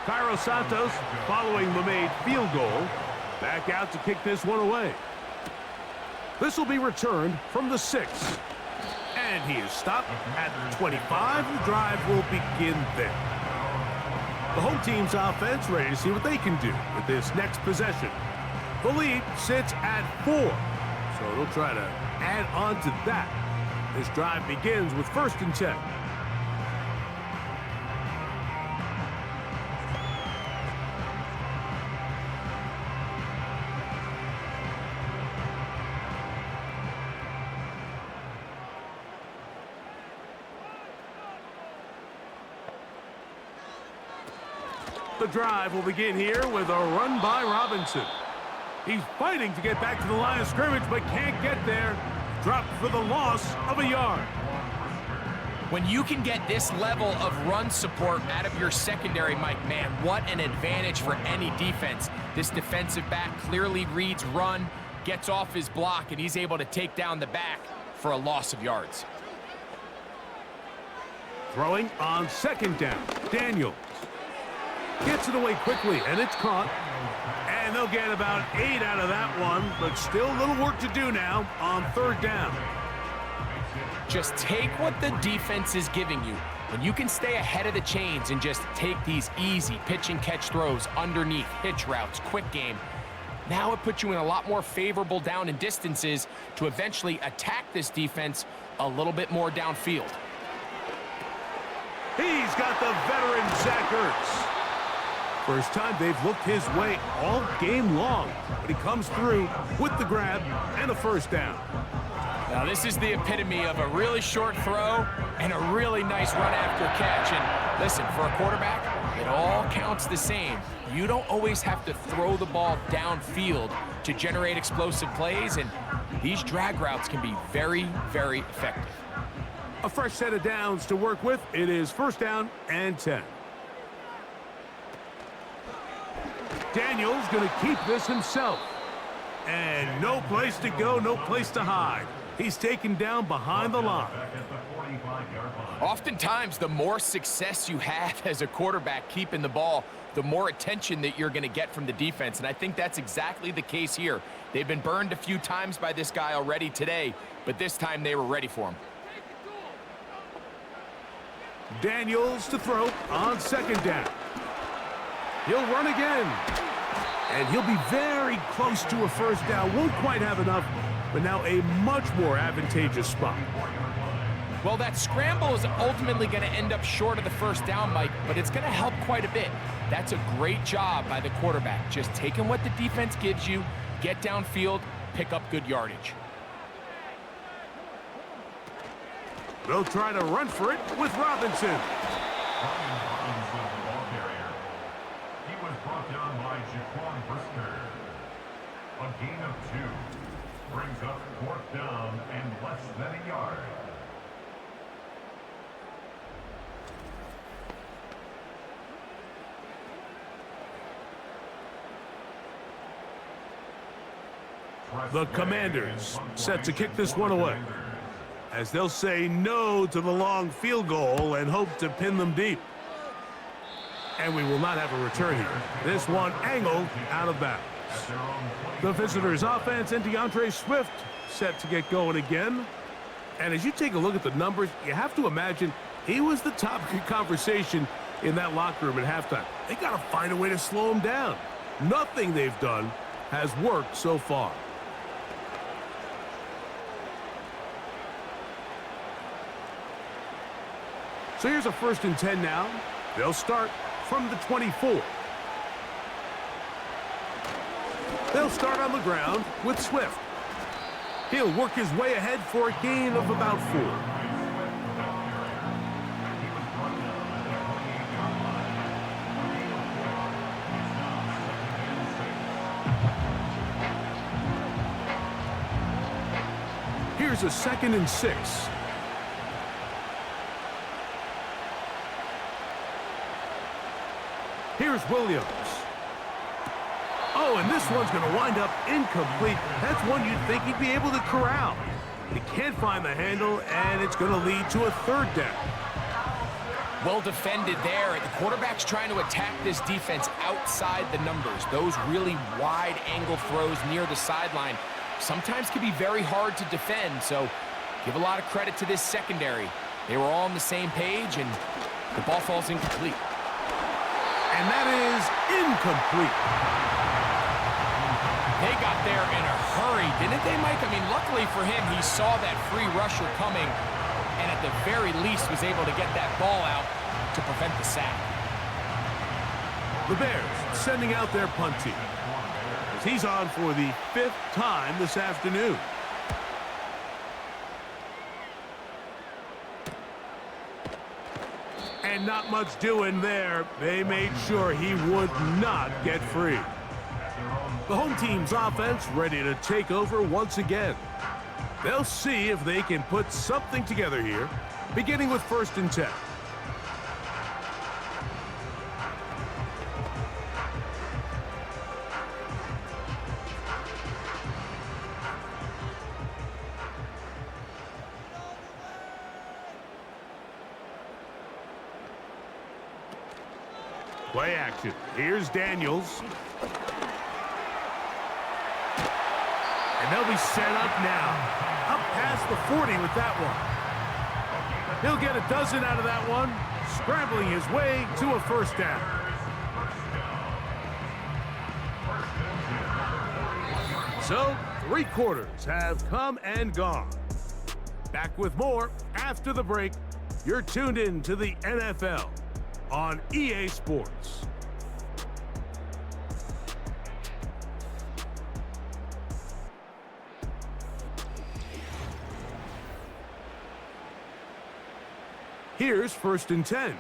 Cairo Santos, following the made field goal, back out to kick this one away. This will be returned from the 6. And he is stopped at the 25. The drive will begin there. The home team's offense ready to see what they can do with this next possession. The lead sits at 4, so they'll try to add on to that. This drive begins with 1st and 10. The drive will begin here with a run by Robinson. He's fighting to get back to the line of scrimmage, but can't get there. Dropped for the loss of a yard. When you can get this level of run support out of your secondary, Mike, man, what an advantage for any defense. This defensive back clearly reads run, gets off his block, and he's able to take down the back for a loss of yards. Throwing on 2nd down, Daniels. Gets it away quickly, and it's caught. And they'll get about 8 out of that one, but still a little work to do now on 3rd down. Just take what the defense is giving you. When you can stay ahead of the chains and just take these easy pitch and catch throws underneath, hitch routes, quick game, now it puts you in a lot more favorable down and distances to eventually attack this defense a little bit more downfield. He's got the veteran Zach Ertz. First time they've looked his way all game long, but he comes through with the grab and a 1st down. Now this is the epitome of a really short throw and a really nice run after catch. And listen, for a quarterback, it all counts the same. You don't always have to throw the ball downfield to generate explosive plays, and these drag routes can be very, very effective. A fresh set of downs to work with. It is 1st down and 10. Daniels going to keep this himself. And no place to go, no place to hide. He's taken down behind the line. Oftentimes, the more success you have as a quarterback keeping the ball, the more attention that you're going to get from the defense. And I think that's exactly the case here. They've been burned a few times by this guy already today, but this time they were ready for him. Daniels to throw on 2nd down. He'll run again. And he'll be very close to a 1st down. Won't quite have enough, but now a much more advantageous spot. Well, that scramble is ultimately going to end up short of the first down, Mike, but it's going to help quite a bit. That's a great job by the quarterback, just taking what the defense gives you, get downfield, pick up good yardage. They'll try to run for it with Robinson. He was brought down by Jaquan Brisker. A gain of 2 brings up 4th down and less than a yard. The Commanders set to kick this one away, as they'll say no to the long field goal and hope to pin them deep. And we will not have a return here. This one angled out of bounds. The visitors' offense and DeAndre Swift set to get going again. And as you take a look at the numbers, you have to imagine he was the topic of conversation in that locker room at halftime. They got to find a way to slow him down. Nothing they've done has worked so far. So here's a 1st and 10 now. They'll start from the 24. They'll start on the ground with Swift. He'll work his way ahead for a gain of about 4. Here's a 2nd and 6. Here's Williams. Oh, and this one's going to wind up incomplete. That's one you'd think he'd be able to corral. He can't find the handle, and it's going to lead to a 3rd down. Well defended there. The quarterback's trying to attack this defense outside the numbers. Those really wide angle throws near the sideline sometimes can be very hard to defend, so give a lot of credit to this secondary. They were all on the same page, and the ball falls incomplete. And that is incomplete. They got there in a hurry, didn't they, Mike? I mean, luckily for him, he saw that free rusher coming and at the very least was able to get that ball out to prevent the sack. The Bears sending out their punt team. He's on for the 5th time this afternoon. And not much doing there. They made sure he would not get free. The home team's offense ready to take over once again. They'll see if they can put something together here, beginning with 1st and 10. Play action. Here's Daniels. And they'll be set up now. Up past the 40 with that one. He'll get a dozen out of that one, scrambling his way to a 1st down. So, 3 quarters have come and gone. Back with more after the break. You're tuned in to the NFL on EA Sports. Here's 1st and 10.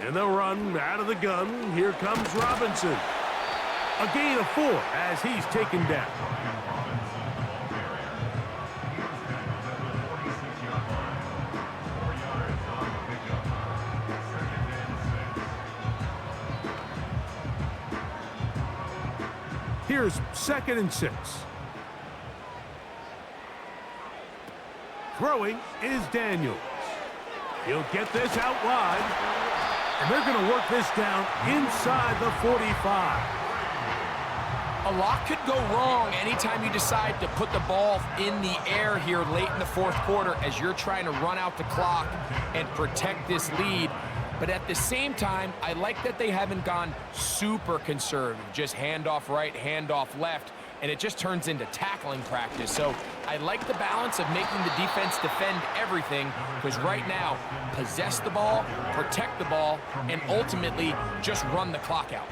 And they'll run out of the gun. Here comes Robinson. A gain of 4 as he's taken down. Here's 2nd and 6. Throwing is Daniels. He'll get this out wide. And they're going to work this down inside the 45. A lot could go wrong anytime you decide to put the ball in the air here late in the 4th quarter as you're trying to run out the clock and protect this lead. But at the same time, I like that they haven't gone super conservative, just handoff right, handoff left, and it just turns into tackling practice. So I like the balance of making the defense defend everything, because right now, possess the ball, protect the ball, and ultimately just run the clock out.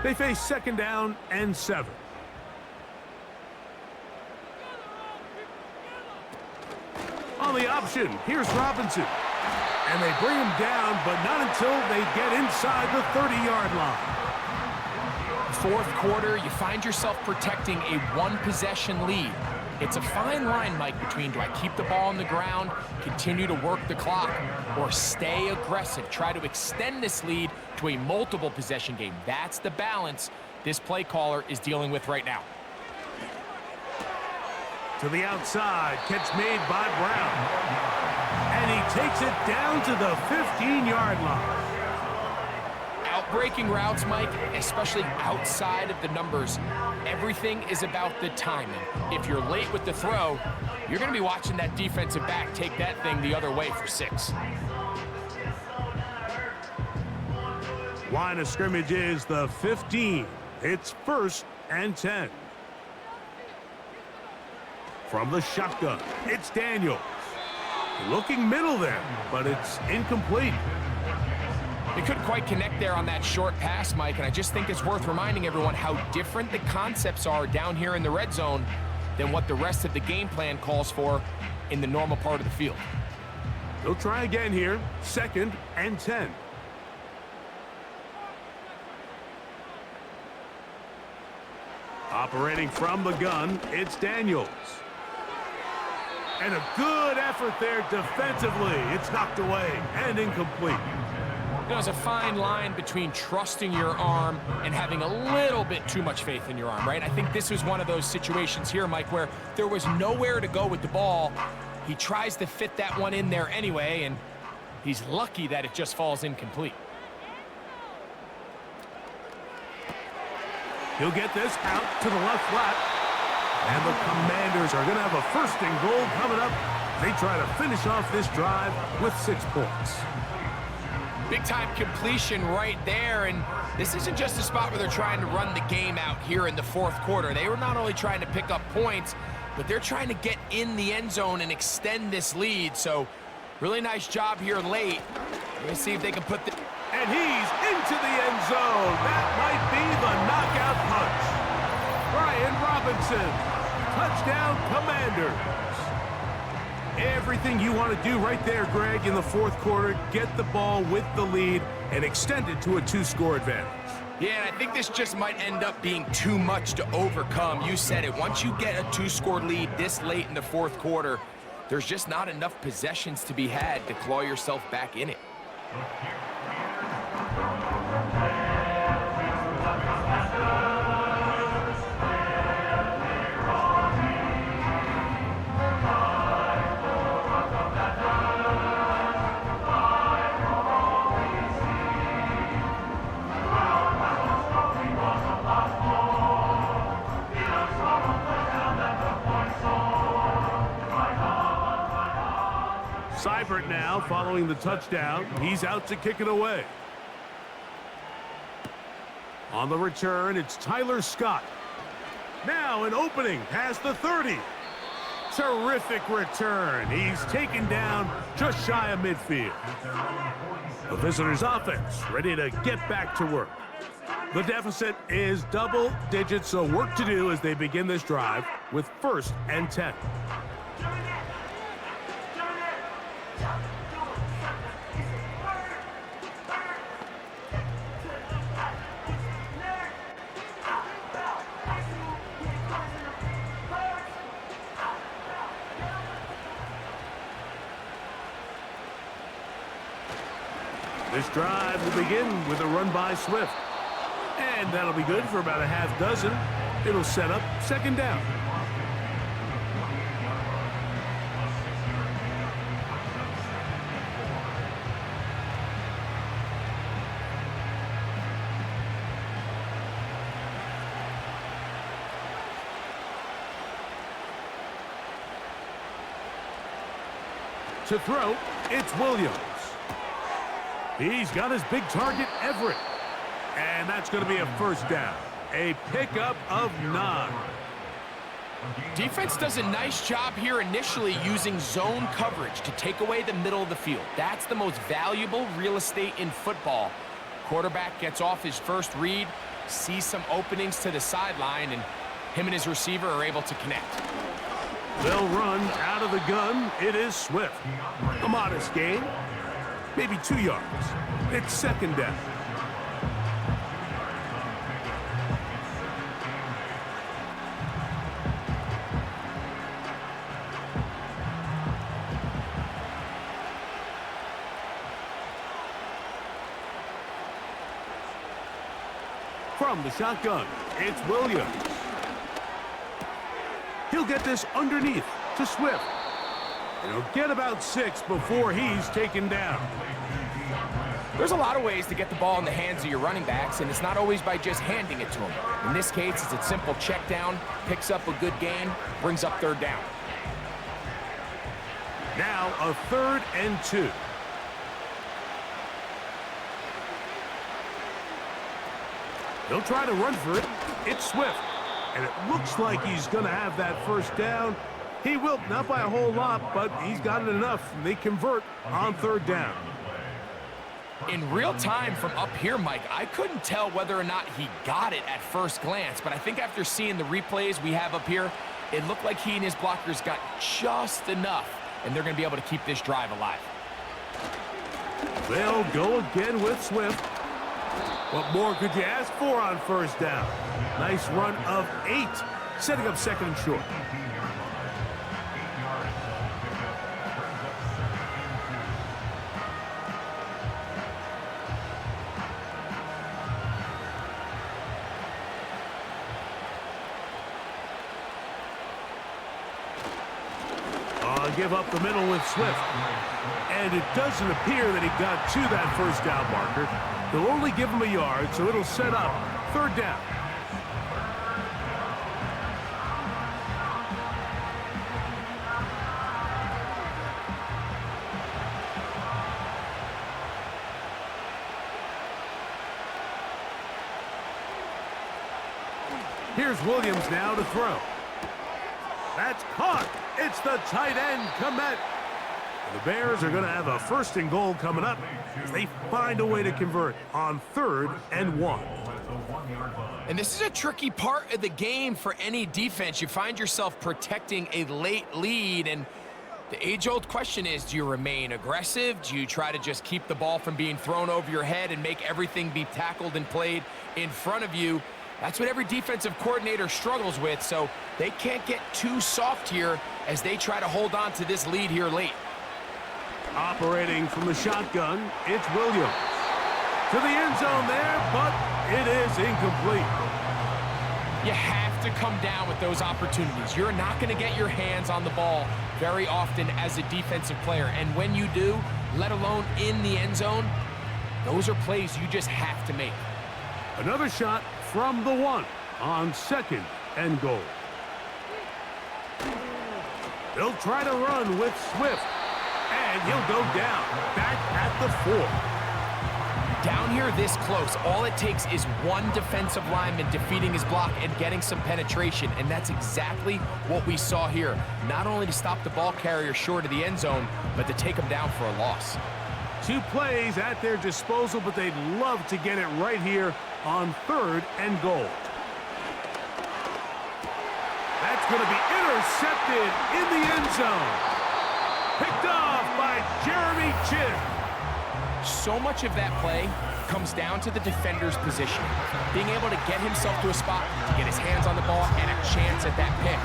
They face 2nd down and 7. On the option, here's Robinson. And they bring him down, but not until they get inside the 30-yard line. Fourth quarter, you find yourself protecting a one-possession lead. It's a fine line, Mike, between do I keep the ball on the ground, continue to work the clock, or stay aggressive, try to extend this lead to a multiple possession game. That's the balance this play caller is dealing with right now. To the outside, catch made by Brown. And he takes it down to the 15-yard line. Outbreaking routes, Mike, especially outside of the numbers, everything is about the timing. If you're late with the throw, you're going to be watching that defensive back take that thing the other way for 6. Line of scrimmage is the 15. It's 1st and 10. From the shotgun, it's Daniels. Looking middle there, but it's incomplete. They couldn't quite connect there on that short pass, Mike, and I just think it's worth reminding everyone how different the concepts are down here in the red zone than what the rest of the game plan calls for in the normal part of the field. They'll try again here, 2nd and 10. Operating from the gun, it's Daniels. And a good effort there defensively. It's knocked away and incomplete. There's a fine line between trusting your arm and having a little bit too much faith in your arm, right? I think this was one of those situations here, Mike, where there was nowhere to go with the ball. He tries to fit that one in there anyway, and he's lucky that it just falls incomplete. He'll get this out to the left flat. And the Commanders are going to have a 1st and goal coming up. They try to finish off this drive with 6 points. Big-time completion right there, and this isn't just a spot where they're trying to run the game out here in the 4th quarter. They were not only trying to pick up points, but they're trying to get in the end zone and extend this lead. So, really nice job here late. Let's see if they can put the... And he's into the end zone. That might be the knockout punch. Brian Robinson. Touchdown, Commanders. Everything you want to do right there, Greg, in the 4th quarter. Get the ball with the lead and extend it to a 2-score advantage. Yeah, and I think this just might end up being too much to overcome. You said it. Once you get a 2-score lead this late in the 4th quarter, there's just not enough possessions to be had to claw yourself back in it. Seibert now following the touchdown. He's out to kick it away. On the return, it's Tyler Scott. Now an opening past the 30. Terrific return. He's taken down just shy of midfield. The visitors' offense ready to get back to work. The deficit is double digits, so work to do as they begin this drive with 1st and 10. This drive will begin with a run by Swift. And that'll be good for about a half dozen. It'll set up 2nd down. To throw, it's Williams. He's got his big target, Everett. And that's going to be a first down. A pickup of 9. Defense does a nice job here initially using zone coverage to take away the middle of the field. That's the most valuable real estate in football. Quarterback gets off his first read, sees some openings to the sideline, and him and his receiver are able to connect. They'll run out of the gun. It is Swift. A modest gain, maybe 2 yards. It's second down. From the shotgun, it's Williams. He'll get this underneath to Swift. And he'll get about 6 before he's taken down. There's a lot of ways to get the ball in the hands of your running backs, and it's not always by just handing it to them. In this case, it's a simple check down, picks up a good gain, brings up third down. Now a 3rd and 2. He'll try to run for it. It's Swift. And it looks like he's going to have that first down. He will, not by a whole lot, but he's got it enough. They convert on 3rd down. In real time from up here, Mike, I couldn't tell whether or not he got it at first glance, but I think after seeing the replays we have up here, it looked like he and his blockers got just enough, and they're going to be able to keep this drive alive. They'll go again with Swift. What more could you ask for on first down? Nice run of 8, setting up 2nd and short. Give up the middle with Swift. And it doesn't appear that he got to that first down marker. They'll only give him a yard, so it'll set up 3rd down. Here's Williams now to throw. That's caught. It's the tight end, Komet. The Bears are going to have a 1st and goal coming up as they find a way to convert on 3rd and 1. And this is a tricky part of the game for any defense. You find yourself protecting a late lead, and the age-old question is, do you remain aggressive? Do you try to just keep the ball from being thrown over your head and make everything be tackled and played in front of you? That's what every defensive coordinator struggles with, so they can't get too soft here as they try to hold on to this lead here late. Operating from the shotgun, it's Williams. To the end zone there, but it is incomplete. You have to come down with those opportunities. You're not going to get your hands on the ball very often as a defensive player, and when you do, let alone in the end zone, those are plays you just have to make. Another shot from the 1 on 2nd and goal. They'll try to run with Swift, and he'll go down, back at the 4. Down here this close, all it takes is one defensive lineman defeating his block and getting some penetration, and that's exactly what we saw here. Not only to stop the ball carrier short of the end zone, but to take him down for a loss. 2 plays at their disposal, but they'd love to get it right here on 3rd and goal. That's going to be intercepted in the end zone. Picked off by Jeremy Chinn. So much of that play comes down to the defender's position. Being able to get himself to a spot, to get his hands on the ball, and a chance at that pick.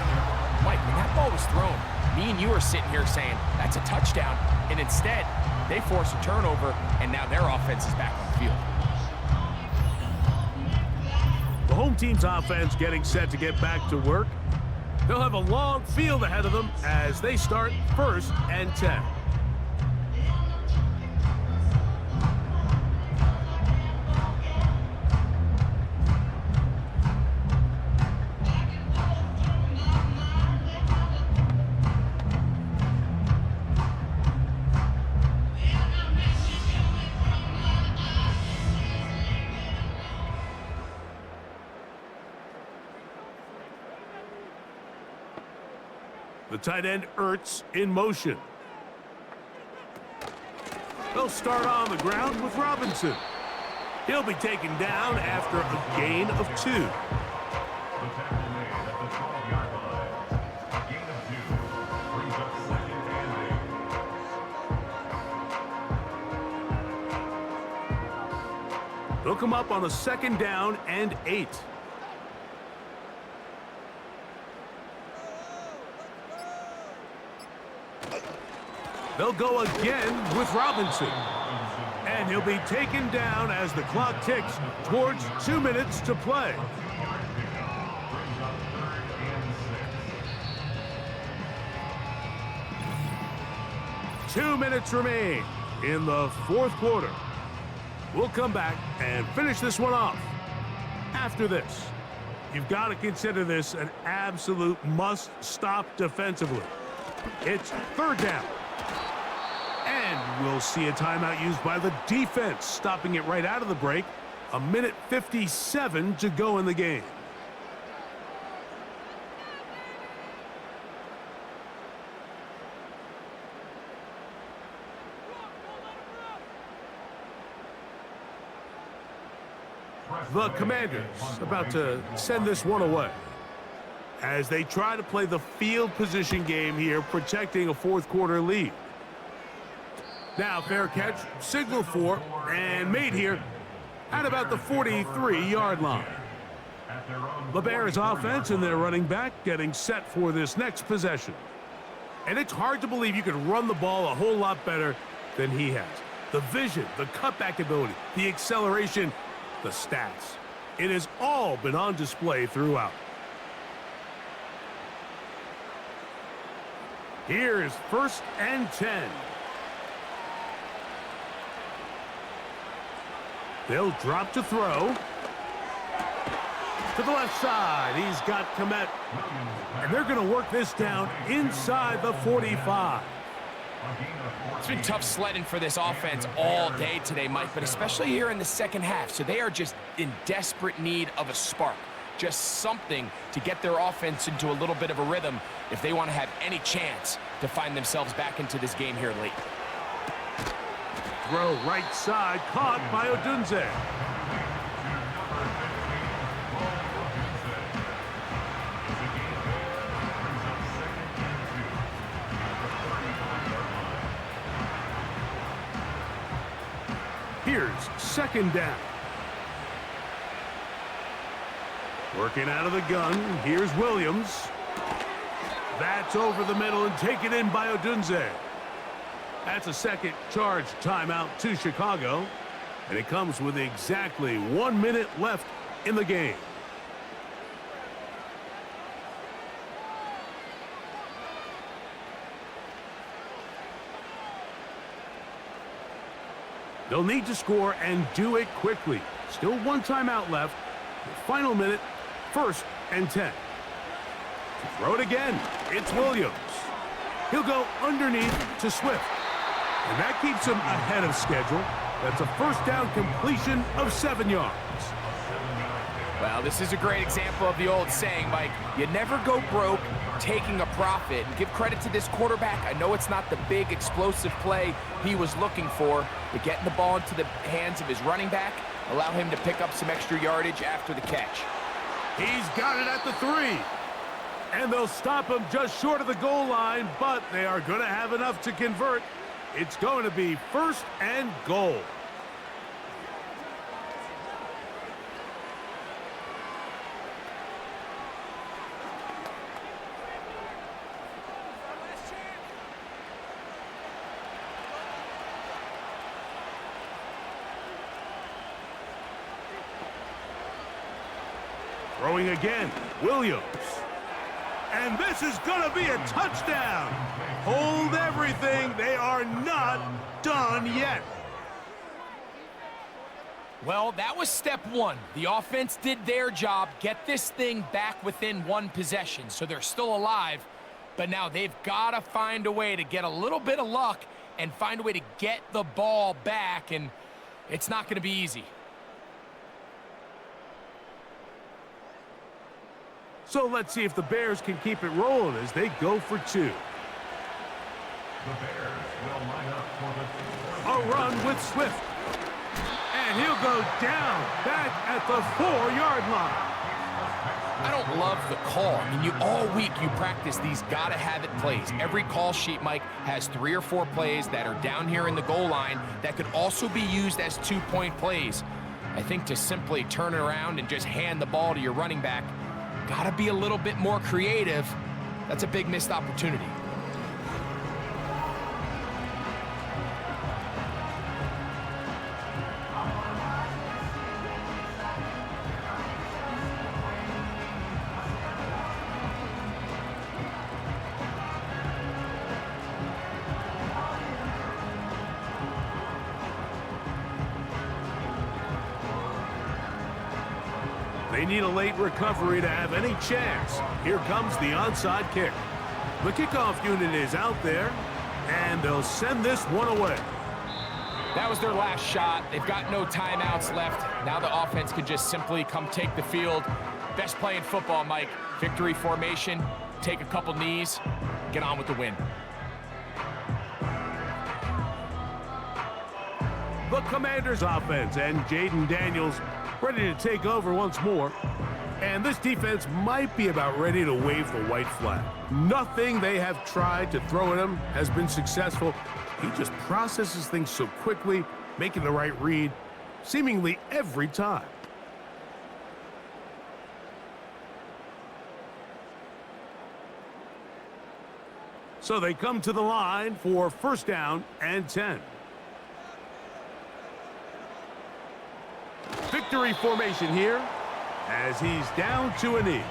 Mike, when that ball was thrown, me and you are sitting here saying, that's a touchdown. And instead, they force a turnover, and now their offense is back on the field. The home team's offense getting set to get back to work. They'll have a long field ahead of them as they start 1st and 10. The tight end Ertz in motion. They'll start on the ground with Robinson. He'll be taken down after a gain of 2. The tackle made at the 12-yard line. A gain of 2 brings up 2nd and 8. They'll come up on a 2nd down and 8. They'll go again with Robinson. And he'll be taken down as the clock ticks towards 2 minutes to play. 2 minutes remain in the 4th quarter. We'll come back and finish this one off. After this, you've got to consider this an absolute must-stop defensively. It's 3rd down. And we'll see a timeout used by the defense, stopping it right out of the break. 1:57 to go in the game. The Commanders about to send this one away as they try to play the field position game here, protecting a 4th quarter lead. Now, fair catch, signal for, and made here at about the 43-yard line. The Bears offense and their running back getting set for this next possession. And it's hard to believe you can run the ball a whole lot better than he has. The vision, the cutback ability, the acceleration, the stats. It has all been on display throughout. Here is 1st and 10. They'll drop to throw. To the left side, he's got Komet. And they're going to work this down inside the 45. It's been tough sledding for this offense all day today, Mike, but especially here in the 2nd half. So they are just in desperate need of a spark. Just something to get their offense into a little bit of a rhythm if they want to have any chance to find themselves back into this game here late. Throw right side, caught by Odunze. Here's 2nd down. Working out of the gun, here's Williams. That's over the middle and taken in by Odunze. That's a 2nd charge timeout to Chicago. And it comes with exactly 1 minute left in the game. They'll need to score and do it quickly. Still 1 timeout left. The final minute, 1st and 10. To throw it again, it's Williams. He'll go underneath to Swift. And that keeps him ahead of schedule. That's a 1st down completion of 7 yards. Well, this is a great example of the old saying, Mike, you never go broke taking a profit. And give credit to this quarterback. I know it's not the big explosive play he was looking for, but getting the ball into the hands of his running back, allow him to pick up some extra yardage after the catch. He's got it at the 3. And they'll stop him just short of the goal line, but they are going to have enough to convert. It's going to be 1st and goal. Throwing again, Williams. And this is going to be a touchdown. Hold everything. They are not done yet. Well, that was step 1. The offense did their job, get this thing back within 1 possession. So they're still alive, but now they've got to find a way to get a little bit of luck and find a way to get the ball back, and it's not going to be easy. So let's see if the Bears can keep it rolling as they go for two. The Bears will line up for the A run with Swift. And he'll go down back at the 4-yard line. I don't love the call. I mean, all week you practice these gotta-have-it plays. Every call sheet, Mike, has 3 or 4 plays that are down here in the goal line that could also be used as 2-point plays. I think to simply turn it around and just hand the ball to your running back, gotta be a little bit more creative. That's a big missed opportunity. They need a late recovery to have any chance. Here comes the onside kick. The kickoff unit is out there, and they'll send this one away. That was their last shot. They've got no timeouts left. Now the offense could just simply come take the field. Best play in football, Mike. Victory formation, take a couple knees, get on with the win. The Commanders offense and Jaden Daniels ready to take over once more. And this defense might be about ready to wave the white flag. Nothing they have tried to throw at him has been successful. He just processes things so quickly, making the right read, seemingly every time. So they come to the line for first down and 10. Victory formation here as he's down to a knee.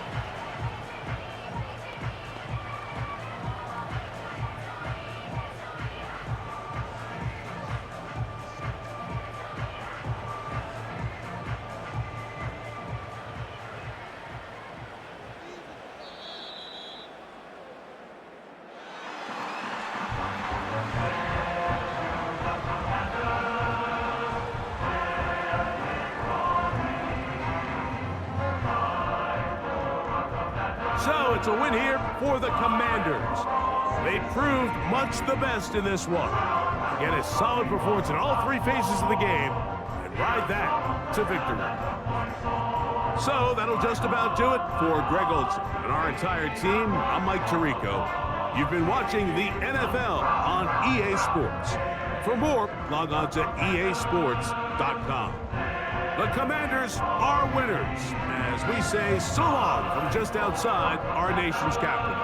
So it's a win here for the Commanders. They proved much the best in this one. Get a solid performance in all 3 phases of the game and ride that to victory. So that'll just about do it for Greg Olson and our entire team. I'm Mike Tirico. You've been watching the NFL on EA Sports. For more, log on to easports.com. The Commanders are winners, as we say so long from just outside our nation's capital.